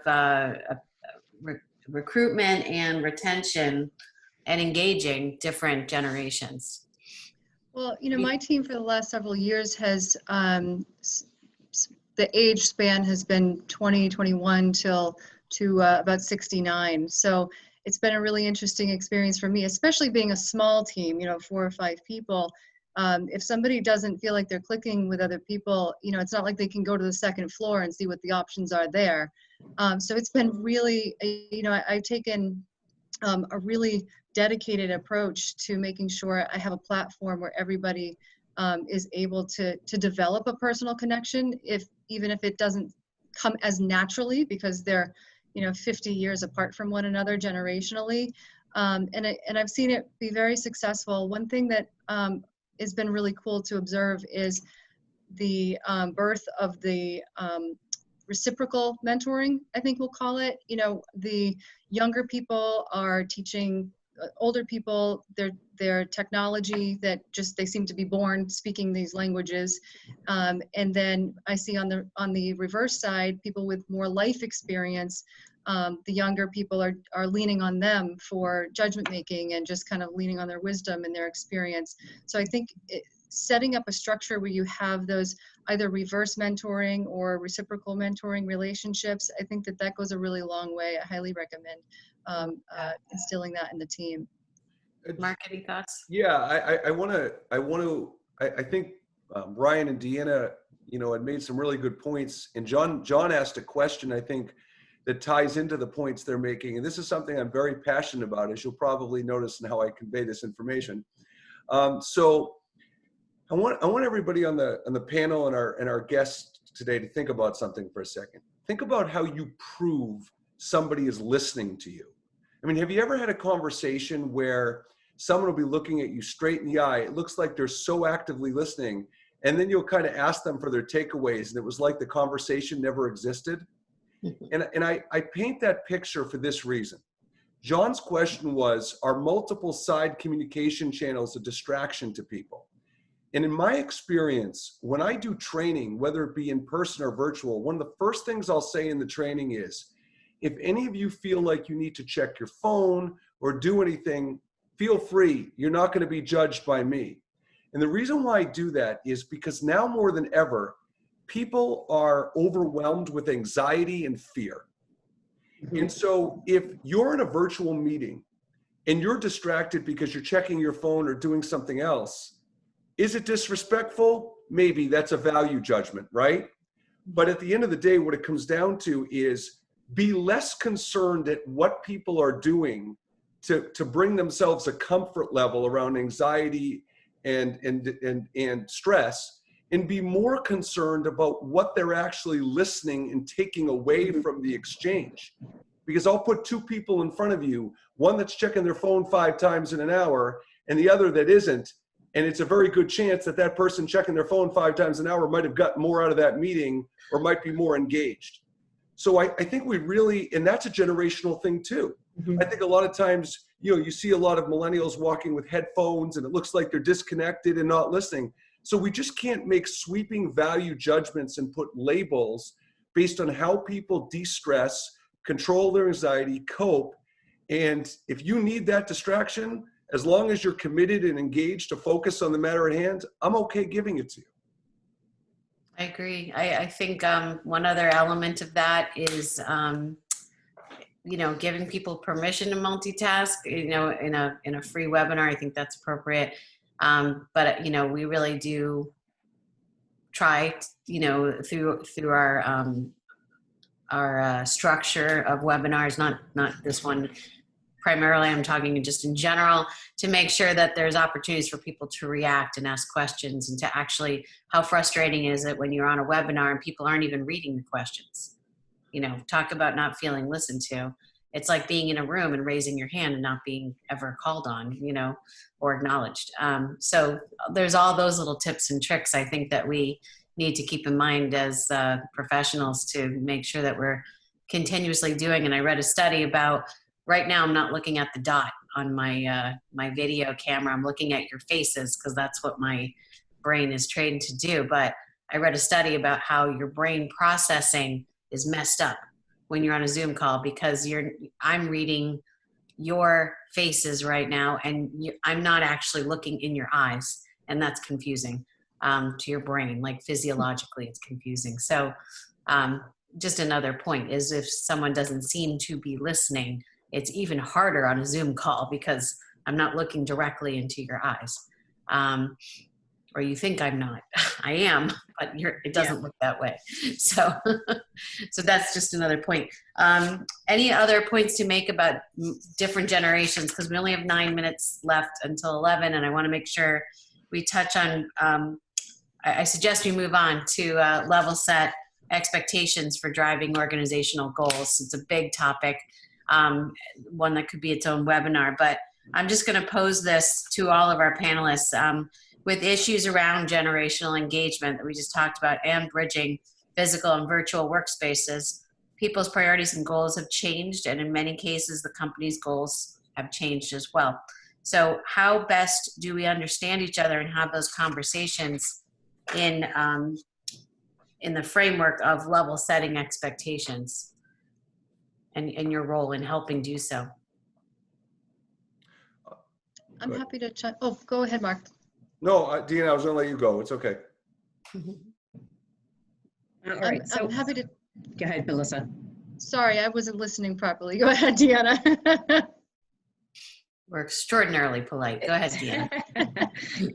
recruitment and retention and engaging different generations? Well, my team for the last several years has, the age span has been 21 to about 69. So it's been a really interesting experience for me, especially being a small team, 4 or 5 people. If somebody doesn't feel like they're clicking with other people, it's not like they can go to the second floor and see what the options are there. So it's been really, I've taken a really dedicated approach to making sure I have a platform where everybody is able to develop a personal connection, even if it doesn't come as naturally because they're 50 years apart from one another generationally. And I've seen it be very successful. One thing that has been really cool to observe is the birth of the reciprocal mentoring, I think we'll call it. The younger people are teaching older people their technology that they seem to be born speaking these languages. And then I see on the reverse side, people with more life experience, the younger people are leaning on them for judgment making and just kind of leaning on their wisdom and their experience. So I think setting up a structure where you have those either reverse mentoring or reciprocal mentoring relationships, I think that goes a really long way. I highly recommend instilling that in the team. Mark, any thoughts? Yeah, I think Ryan and Deanna, had made some really good points. And John asked a question, I think, that ties into the points they're making. And this is something I'm very passionate about, as you'll probably notice in how I convey this information. So I want everybody on the panel and our guests today to think about something for a second. Think about how you prove somebody is listening to you. I mean, have you ever had a conversation where someone will be looking at you straight in the eye? It looks like they're so actively listening, and then you'll kind of ask them for their takeaways, and it was like the conversation never existed. And I paint that picture for this reason. John's question was, are multiple side communication channels a distraction to people? And in my experience, when I do training, whether it be in person or virtual, one of the first things I'll say in the training is, if any of you feel like you need to check your phone or do anything, feel free. You're not going to be judged by me. And the reason why I do that is because now more than ever, people are overwhelmed with anxiety and fear. And so if you're in a virtual meeting and you're distracted because you're checking your phone or doing something else, is it disrespectful? Maybe. That's a value judgment, right? But at the end of the day, what it comes down to is be less concerned at what people are doing to bring themselves a comfort level around anxiety and stress, and be more concerned about what they're actually listening and taking away from the exchange. Because I'll put two people in front of you, one that's checking their phone 5 times in an hour and the other that isn't. And it's a very good chance that that person checking their phone 5 times an hour might have gotten more out of that meeting or might be more engaged. So I think we really, and that's a generational thing too. I think a lot of times, you see a lot of millennials walking with headphones and it looks like they're disconnected and not listening. So we just can't make sweeping value judgments and put labels based on how people de-stress, control their anxiety, cope. And if you need that distraction, as long as you're committed and engaged to focus on the matter at hand, I'm okay giving it to you. I agree. I think one other element of that is, giving people permission to multitask, in a free webinar. I think that's appropriate. But we really do try, through our structure of webinars, not this one primarily, I'm talking just in general, to make sure that there's opportunities for people to react and ask questions, and to actually, how frustrating is it when you're on a webinar and people aren't even reading the questions? Talk about not feeling listened to. It's like being in a room and raising your hand and not being ever called on, or acknowledged. So there's all those little tips and tricks, I think, that we need to keep in mind as professionals to make sure that we're continuously doing. And I read a study about, right now I'm not looking at the dot on my my video camera. I'm looking at your faces because that's what my brain is trained to do. But I read a study about how your brain processing is messed up when you're on a Zoom call, because I'm reading your faces right now, and I'm not actually looking in your eyes, and that's confusing to your brain. Like physiologically, it's confusing. So just another point is, if someone doesn't seem to be listening, it's even harder on a Zoom call because I'm not looking directly into your eyes. Or you think I'm not. I am, but it doesn't look that way. So that's just another point. Any other points to make about different generations? Because we only have 9 minutes left until 11, and I want to make sure we touch on, I suggest we move on to level set expectations for driving organizational goals. It's a big topic, one that could be its own webinar, but I'm just going to pose this to all of our panelists. With issues around generational engagement that we just talked about, and bridging physical and virtual workspaces, people's priorities and goals have changed, and in many cases, the company's goals have changed as well. So how best do we understand each other and have those conversations in the framework of level setting expectations, and your role in helping do so? I'm happy to chat. Oh, go ahead, Mark. No, Deanna, I was going to let you go. It's okay. All right. So I'm happy to. Go ahead, Melissa. Sorry, I wasn't listening properly. Go ahead, Deanna. We're extraordinarily polite. Go ahead, Deanna.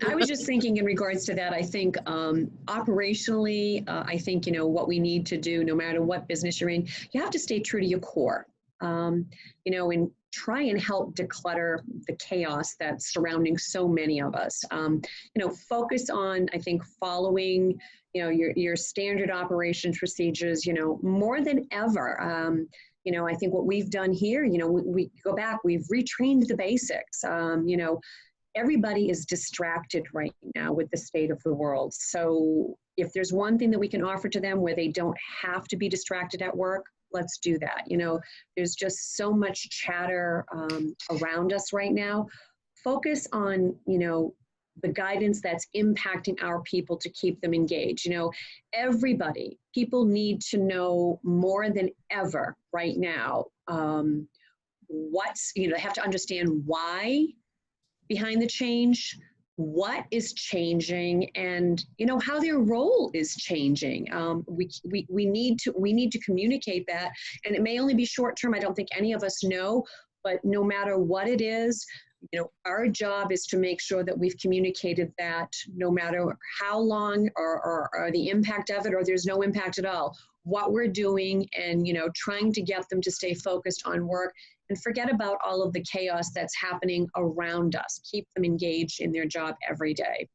I was just thinking in regards to that, I think operationally, I think, what we need to do, no matter what business you're in, you have to stay true to your core, and try and help declutter the chaos that's surrounding so many of us. Focus on, I think, following, your standard operations procedures, more than ever. I think what we've done here, we go back, we've retrained the basics. Everybody is distracted right now with the state of the world. So if there's one thing that we can offer to them where they don't have to be distracted at work, let's do that. There's just so much chatter around us right now. Focus on, the guidance that's impacting our people to keep them engaged. You know, people need to know more than ever right now, they have to understand why behind the change, what is changing, and how their role is changing. We need to communicate that, and it may only be short term. I don't think any of us know, but no matter what it is, our job is to make sure that we've communicated that, no matter how long or the impact of it, or there's no impact at all, what we're doing, and trying to get them to stay focused on work and forget about all of the chaos that's happening around us. Keep them engaged in their job every day.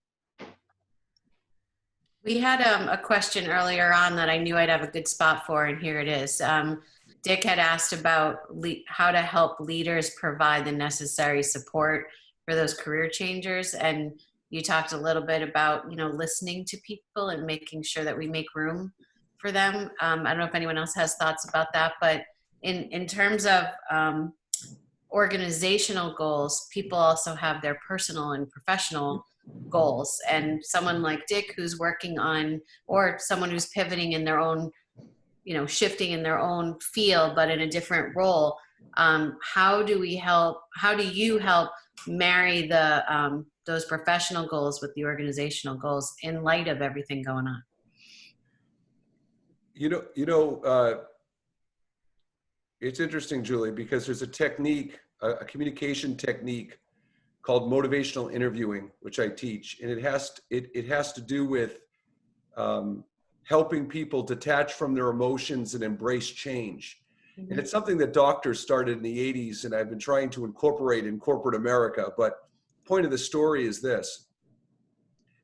We had a question earlier on that I knew I'd have a good spot for, and here it is. Dick had asked about how to help leaders provide the necessary support for those career changers. And you talked a little bit about, listening to people and making sure that we make room for them. I don't know if anyone else has thoughts about that, but in terms of organizational goals, people also have their personal and professional goals. And someone like Dick, who's working on, or someone who's pivoting in their own, shifting in their own field, but in a different role, how do you help marry those professional goals with the organizational goals in light of everything going on? It's interesting, Julie, because there's a technique, a communication technique called motivational interviewing, which I teach, and it has to do with helping people detach from their emotions and embrace change. Mm-hmm. And it's something that doctors started in the 80s, and I've been trying to incorporate in corporate America. But the point of the story is this: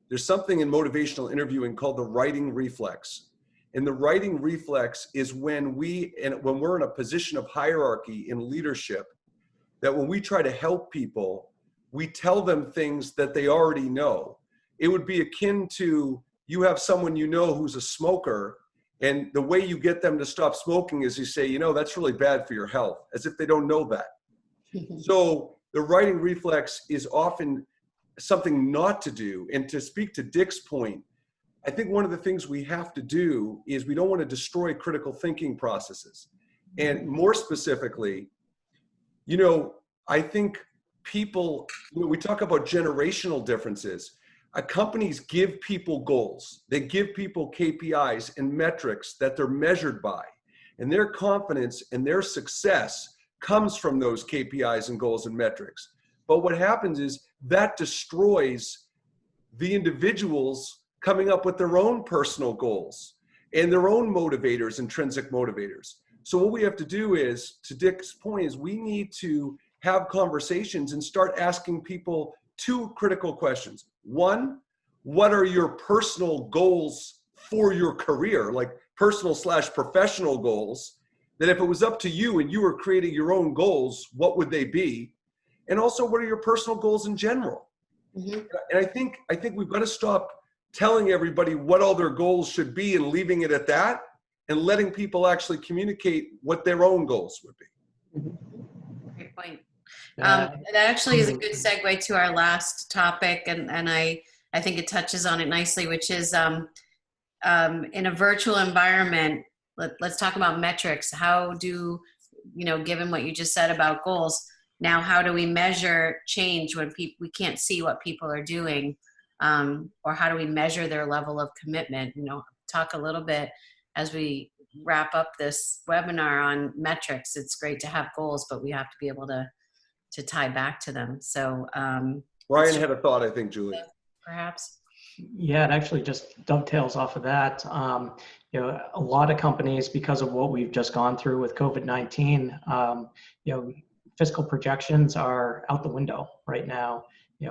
there's something in motivational interviewing called the writing reflex. And the writing reflex is when we're in a position of hierarchy in leadership, that when we try to help people, we tell them things that they already know. It would be akin to, you have someone who's a smoker, and the way you get them to stop smoking is you say, that's really bad for your health, as if they don't know that. So the writing reflex is often something not to do. And to speak to Dick's point, I think one of the things we have to do is we don't want to destroy critical thinking processes. And more specifically, I think people, we talk about generational differences. Companies give people goals. They give people KPIs and metrics that they're measured by. And their confidence and their success comes from those KPIs and goals and metrics. But what happens is that destroys the individuals coming up with their own personal goals and their own motivators, intrinsic motivators. So what we have to do is, to Dick's point, is we need to have conversations and start asking people two critical questions. One, what are your personal goals for your career, like personal/professional goals, that if it was up to you and you were creating your own goals, what would they be? And also, what are your personal goals in general? Mm-hmm. And I think we've got to stop telling everybody what all their goals should be and leaving it at that, and letting people actually communicate what their own goals would be. Great point. That actually is a good segue to our last topic, and I think it touches on it nicely, which is in a virtual environment, let's talk about metrics. How do, given what you just said about goals, now how do we measure change when we can't see what people are doing? Or how do we measure their level of commitment? Talk a little bit as we wrap up this webinar on metrics. It's great to have goals, but we have to be able to tie back to them. So Ryan had a thought, I think, Julie. Perhaps. Yeah, it actually just dovetails off of that. A lot of companies, because of what we've just gone through with COVID-19, fiscal projections are out the window right now.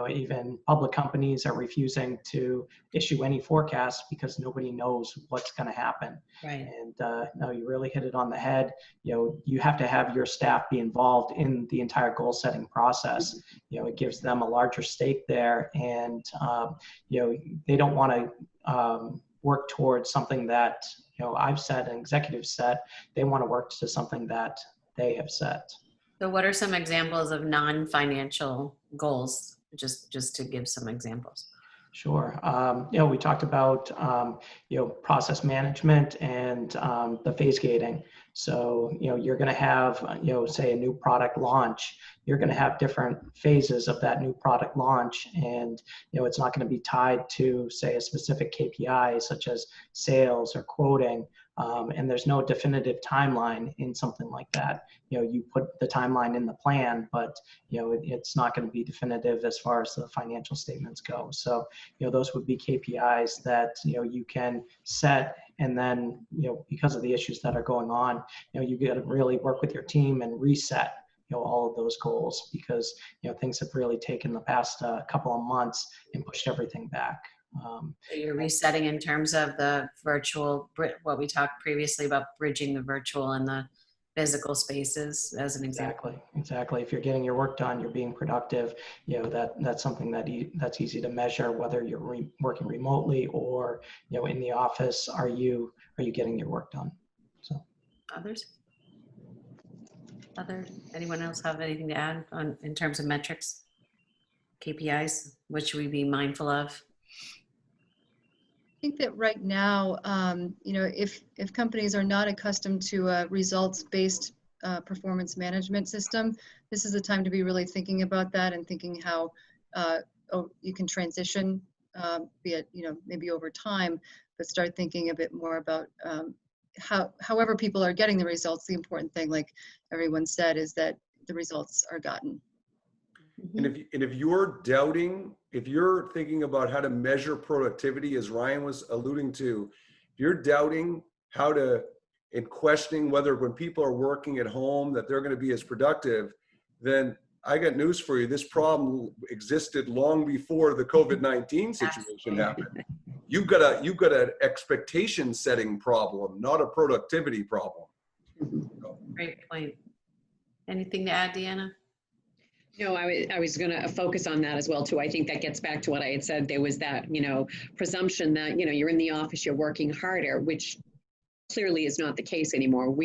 Even public companies are refusing to issue any forecasts because nobody knows what's going to happen. Right. And no, you really hit it on the head. You have to have your staff be involved in the entire goal setting process. It gives them a larger stake there, and they don't want to work towards something that I've set and executives set. They want to work to something that they have set. So what are some examples of non-financial goals just to give some examples. Sure. We talked about, process management and the phase gating. So, you're going to have, say a new product launch, you're going to have different phases of that new product launch. And, it's not going to be tied to, say, a specific KPI such as sales or quoting. And there's no definitive timeline in something like that. You put the timeline in the plan, but, it's not going to be definitive as far as the financial statements go. So, those would be KPIs that, you can set. And then, because of the issues that are going on, you got to really work with your team and reset, all of those goals, because, things have really taken the past couple of months and pushed everything back. So you're resetting in terms of the virtual, what we talked previously about bridging the virtual and the physical spaces as an example. Exactly. If you're getting your work done, you're being productive. That's something that's easy to measure, whether you're working remotely or, in the office. Are you getting your work done? So Anyone else have anything to add in terms of metrics, KPIs? What should we be mindful of? I think that right now, if companies are not accustomed to a results-based performance management system, this is the time to be really thinking about that and thinking how you can transition, be it maybe over time, but start thinking a bit more about however people are getting the results. The important thing, like everyone said, is that the results are gotten. And if you're doubting, if you're thinking about how to measure productivity, as Ryan was alluding to, if you're doubting how to, and questioning whether when people are working at home that they're going to be as productive, then I got news for you. This problem existed long before the COVID-19 situation happened. You've got an expectation setting problem, not a productivity problem. Great point. Anything to add, Deanna? No, I was going to focus on that as well, too. I think that gets back to what I had said. There was that, presumption that, you're in the office, you're working harder, which clearly is not the case anymore.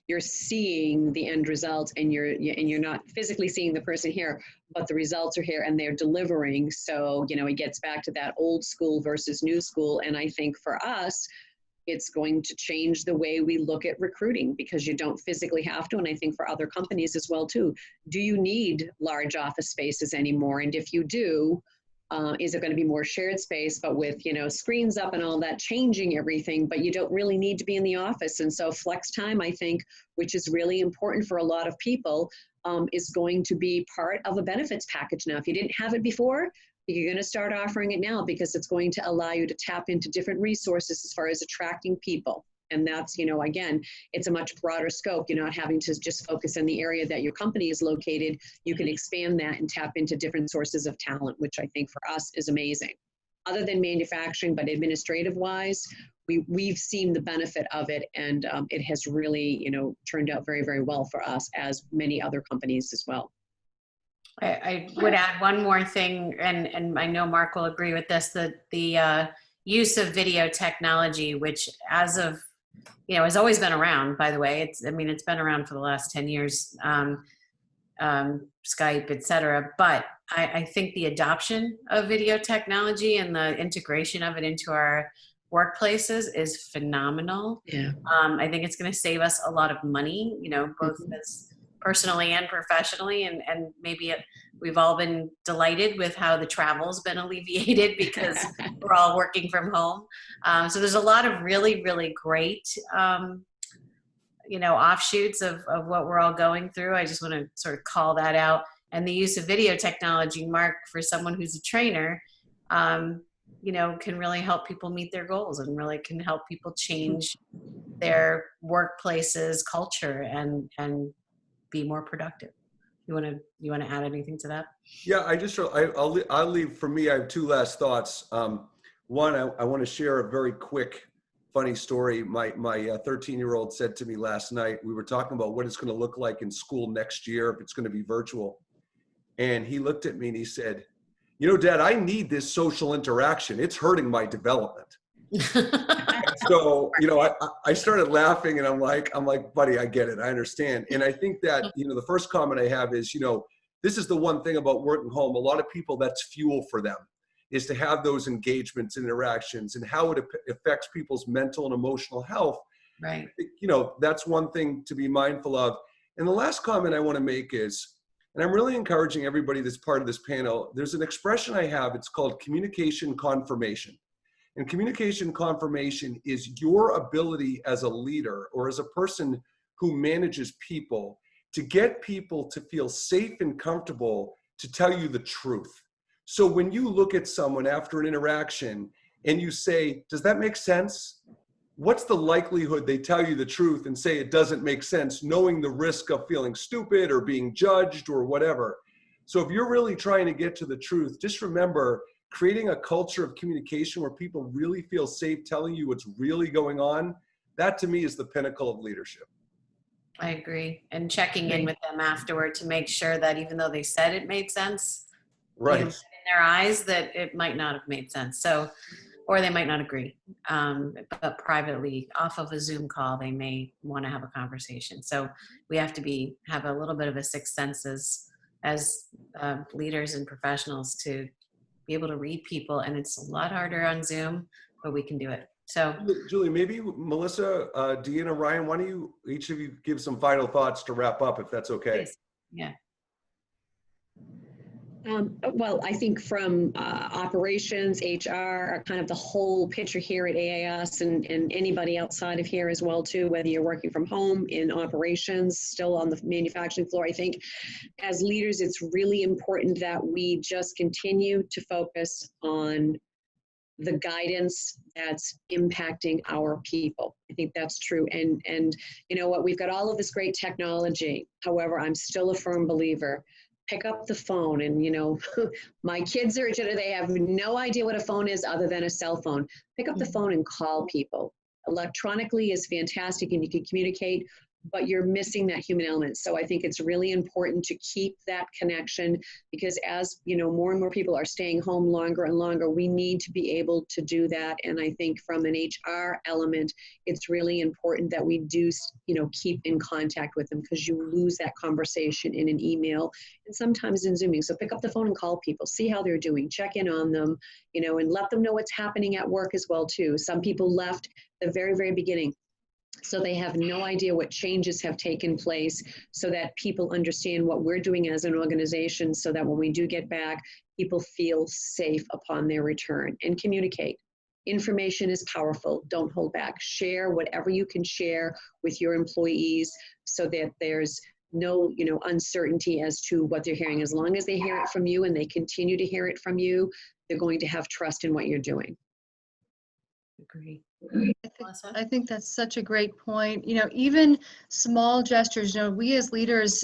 You're seeing the end results, and you're not physically seeing the person here, but the results are here and they're delivering. So, it gets back to that old school versus new school. And I think for us, it's going to change the way we look at recruiting, because you don't physically have to. And I think for other companies as well, too. Do you need large office spaces anymore? And if you do, is it going to be more shared space, but with, screens up and all that, changing everything, but you don't really need to be in the office. And so flex time, I think, which is really important for a lot of people, is going to be part of a benefits package now. If you didn't have it before, you're going to start offering it now, because it's going to allow you to tap into different resources as far as attracting people. And that's, again, it's a much broader scope. You're not having to just focus on the area that your company is located. You can expand that and tap into different sources of talent, which I think for us is amazing. Other than manufacturing, but administrative wise, we've seen the benefit of it, and it has really, turned out very, very well for us, as many other companies as well. I would add one more thing, and I know Mark will agree with this, that the use of video technology, which has always been around, by the way. It's been around for the last 10 years, Skype, et cetera. But I think the adoption of video technology and the integration of it into our workplaces is phenomenal. Yeah. I think it's going to save us a lot of money, both as personally and professionally, and maybe we've all been delighted with how the travel's been alleviated because we're all working from home. So there's a lot of really, really great, offshoots of what we're all going through. I just want to sort of call that out. And the use of video technology, Mark, for someone who's a trainer, can really help people meet their goals, and really can help people change their workplace's culture and be more productive. You want to add anything to that? Yeah, I'll leave. For me, I have two last thoughts. One, I want to share a very quick, funny story. My 13-year-old said to me last night, we were talking about what it's going to look like in school next year if it's going to be virtual. And he looked at me and he said, Dad, I need this social interaction. It's hurting my development. So, I started laughing, and I'm like, buddy, I get it. I understand. And I think that, the first comment I have is, this is the one thing about working home. A lot of people, that's fuel for them, is to have those engagements and interactions, and how it affects people's mental and emotional health. Right. You know, that's one thing to be mindful of. And the last comment I want to make is, and I'm really encouraging everybody that's part of this panel, there's an expression I have, it's called communication confirmation. And communication confirmation is your ability as a leader or as a person who manages people to get people to feel safe and comfortable to tell you the truth. So when you look at someone after an interaction and you say, does that make sense? What's the likelihood they tell you the truth and say it doesn't make sense, knowing the risk of feeling stupid or being judged or whatever? So if you're really trying to get to the truth, just remember, creating a culture of communication where people really feel safe telling you what's really going on, that to me is the pinnacle of leadership. I agree. And checking in with them afterward to make sure that even though they said it made sense, Right. in their eyes, that it might not have made sense. So, or they might not agree. But privately, off of a Zoom call, they may want to have a conversation. So we have to have a little bit of a sixth sense as leaders and professionals to be able to read people. And it's a lot harder on Zoom, but we can do it. So Julie, maybe Melissa, Deanna, Ryan, why don't you, each of you, give some final thoughts to wrap up, if that's okay? please. Yeah. Well, I think from operations, HR, kind of the whole picture here at AAS, and anybody outside of here as well too, whether you're working from home, in operations, still on the manufacturing floor, I think as leaders, it's really important that we just continue to focus on the guidance that's impacting our people. I think that's true. And you know what, we've got all of this great technology. However, I'm still a firm believer. Pick up the phone, and you know, my kids are, they have no idea what a phone is other than a cell phone. Pick up the phone and call people. Electronically is fantastic and you can communicate, but you're missing that human element. So I think it's really important to keep that connection, because as you know, more and more people are staying home longer and longer, we need to be able to do that. And I think from an HR element, it's really important that we do, you know, keep in contact with them, because you lose that conversation in an email and sometimes in Zooming. So pick up the phone and call people, see how they're doing, check in on them, you know, and let them know what's happening at work as well too. Some people left the very, very beginning, so they have no idea what changes have taken place, so that people understand what we're doing as an organization, so that when we do get back, people feel safe upon their return. And communicate. Information is powerful. Don't hold back. Share whatever you can share with your employees, so that there's no, you know, uncertainty as to what they're hearing. As long as they hear it from you and they continue to hear it from you, they're going to have trust in what you're doing. Agree. I think that's such a great point. You know, even small gestures, you know, we as leaders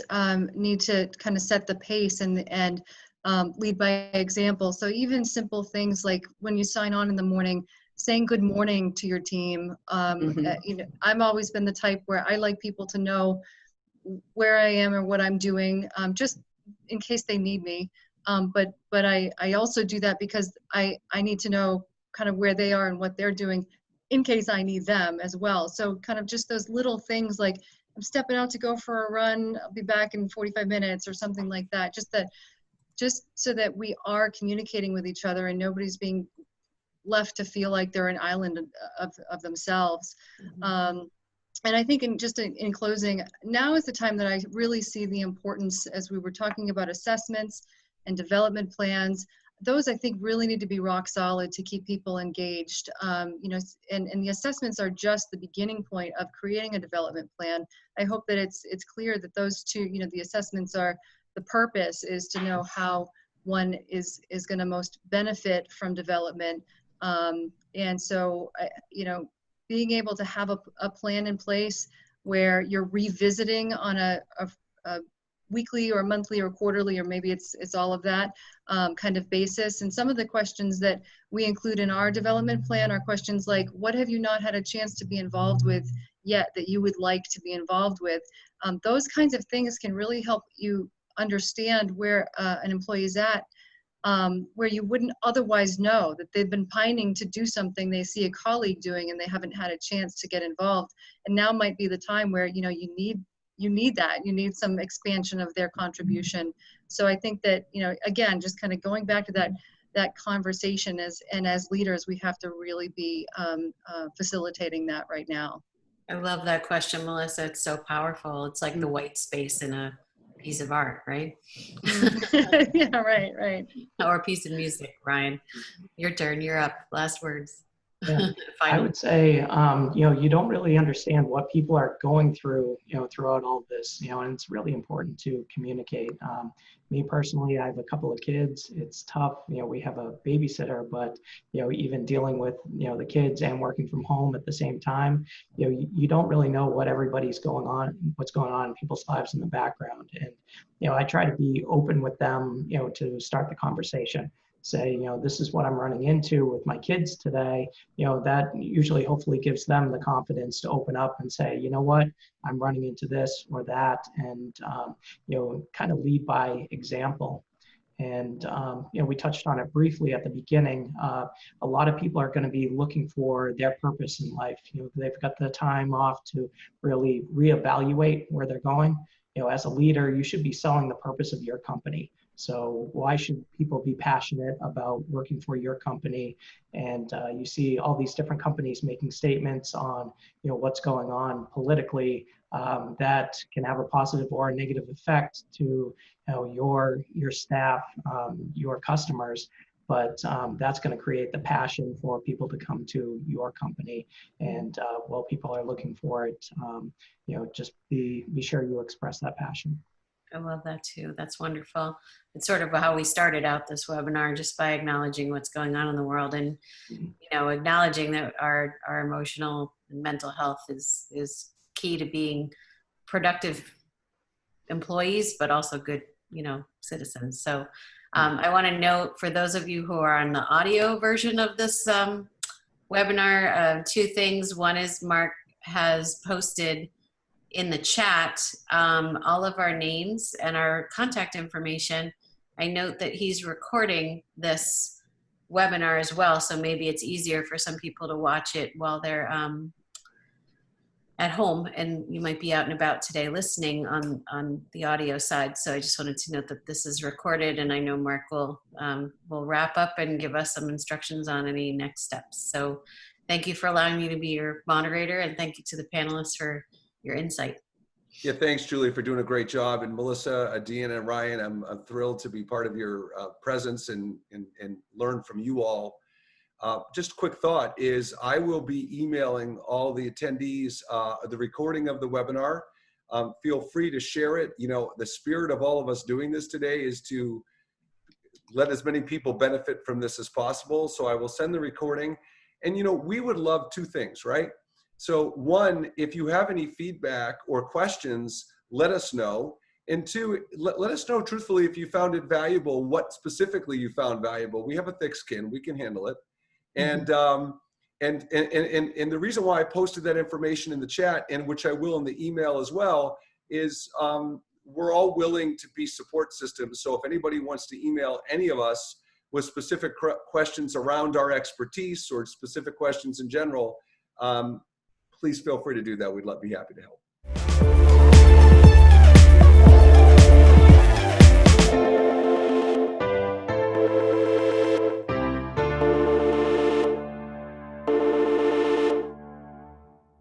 need to kind of set the pace and lead by example. So even simple things like when you sign on in the morning, saying good morning to your team. You know, I've always been the type where I like people to know where I am or what I'm doing, just in case they need me. But I also do that because I need to know kind of where they are and what they're doing in case I need them as well. So kind of just those little things like, I'm stepping out to go for a run, I'll be back in 45 minutes or something like that. Just so that we are communicating with each other and nobody's being left to feel like they're an island of themselves. And I think in closing, now is the time that I really see the importance, as we were talking about assessments and development plans. Those I think really need to be rock solid to keep people engaged. You know, and the assessments are just the beginning point of creating a development plan. I hope that it's clear that those two, you know, the assessments are, the purpose is to know how one is going to most benefit from development. And so, you know, being able to have a plan in place where you're revisiting on a weekly or monthly or quarterly, or maybe it's all of that kind of basis. And some of the questions that we include in our development plan are questions like, what have you not had a chance to be involved with yet that you would like to be involved with? Those kinds of things can really help you understand where an employee is at, where you wouldn't otherwise know that they've been pining to do something they see a colleague doing and they haven't had a chance to get involved. And now might be the time where, you know, you you need that. You need some expansion of their contribution. So I think that, you know, again, just kind of going back to that conversation as leaders, we have to really be facilitating that right now. I love that question, Melissa. It's so powerful. It's like the white space in a piece of art, right? Yeah, right. Or a piece of music. Ryan, your turn. You're up. Last words. Yeah. I would say, you know, you don't really understand what people are going through, you know, throughout all this, you know, and it's really important to communicate. Me personally, I have a couple of kids. It's tough. You know, we have a babysitter, but, you know, even dealing with, you know, the kids and working from home at the same time, you know, you don't really know what everybody's going on, what's going on in people's lives in the background. And, you know, I try to be open with them, you know, to start the conversation. Say, you know, this is what I'm running into with my kids today. You know, that usually hopefully gives them the confidence to open up and say, you know what, I'm running into this or that, and, you know, kind of lead by example. And, you know, we touched on it briefly at the beginning. A lot of people are going to be looking for their purpose in life. You know, they've got the time off to really reevaluate where they're going. You know, as a leader, you should be selling the purpose of your company. So why should people be passionate about working for your company? And you see all these different companies making statements on, you know, what's going on politically that can have a positive or a negative effect to, you know, your staff, your customers. But that's going to create the passion for people to come to your company. And while people are looking for it, you know, just be sure you express that passion. I love that too. That's wonderful. It's sort of how we started out this webinar, just by acknowledging what's going on in the world, and, you know, acknowledging that our emotional and mental health is key to being productive employees, but also good, you know, citizens. So I want to note, for those of you who are on the audio version of this webinar, two things. One is Mark has posted in the chat all of our names and our contact information. I note that he's recording this webinar as well, so maybe it's easier for some people to watch it while they're at home, and you might be out and about today listening on the audio side. So I just wanted to note that this is recorded, and I know Mark will wrap up and give us some instructions on any next steps. So thank you for allowing me to be your moderator, and thank you to the panelists for your insight. Yeah, thanks, Julie, for doing a great job. And Melissa, Deanna, and Ryan, I'm thrilled to be part of your presence and learn from you all. Just a quick thought is I will be emailing all the attendees the recording of the webinar. Feel free to share it. You know, the spirit of all of us doing this today is to let as many people benefit from this as possible. So I will send the recording. And, you know, we would love two things, right? So one, if you have any feedback or questions, let us know. And two, let us know truthfully if you found it valuable, what specifically you found valuable. We have a thick skin, we can handle it. And the reason why I posted that information in the chat, and which I will in the email as well, is we're all willing to be support systems. So if anybody wants to email any of us with specific questions around our expertise or specific questions in general, please feel free to do that. We'd be happy to help.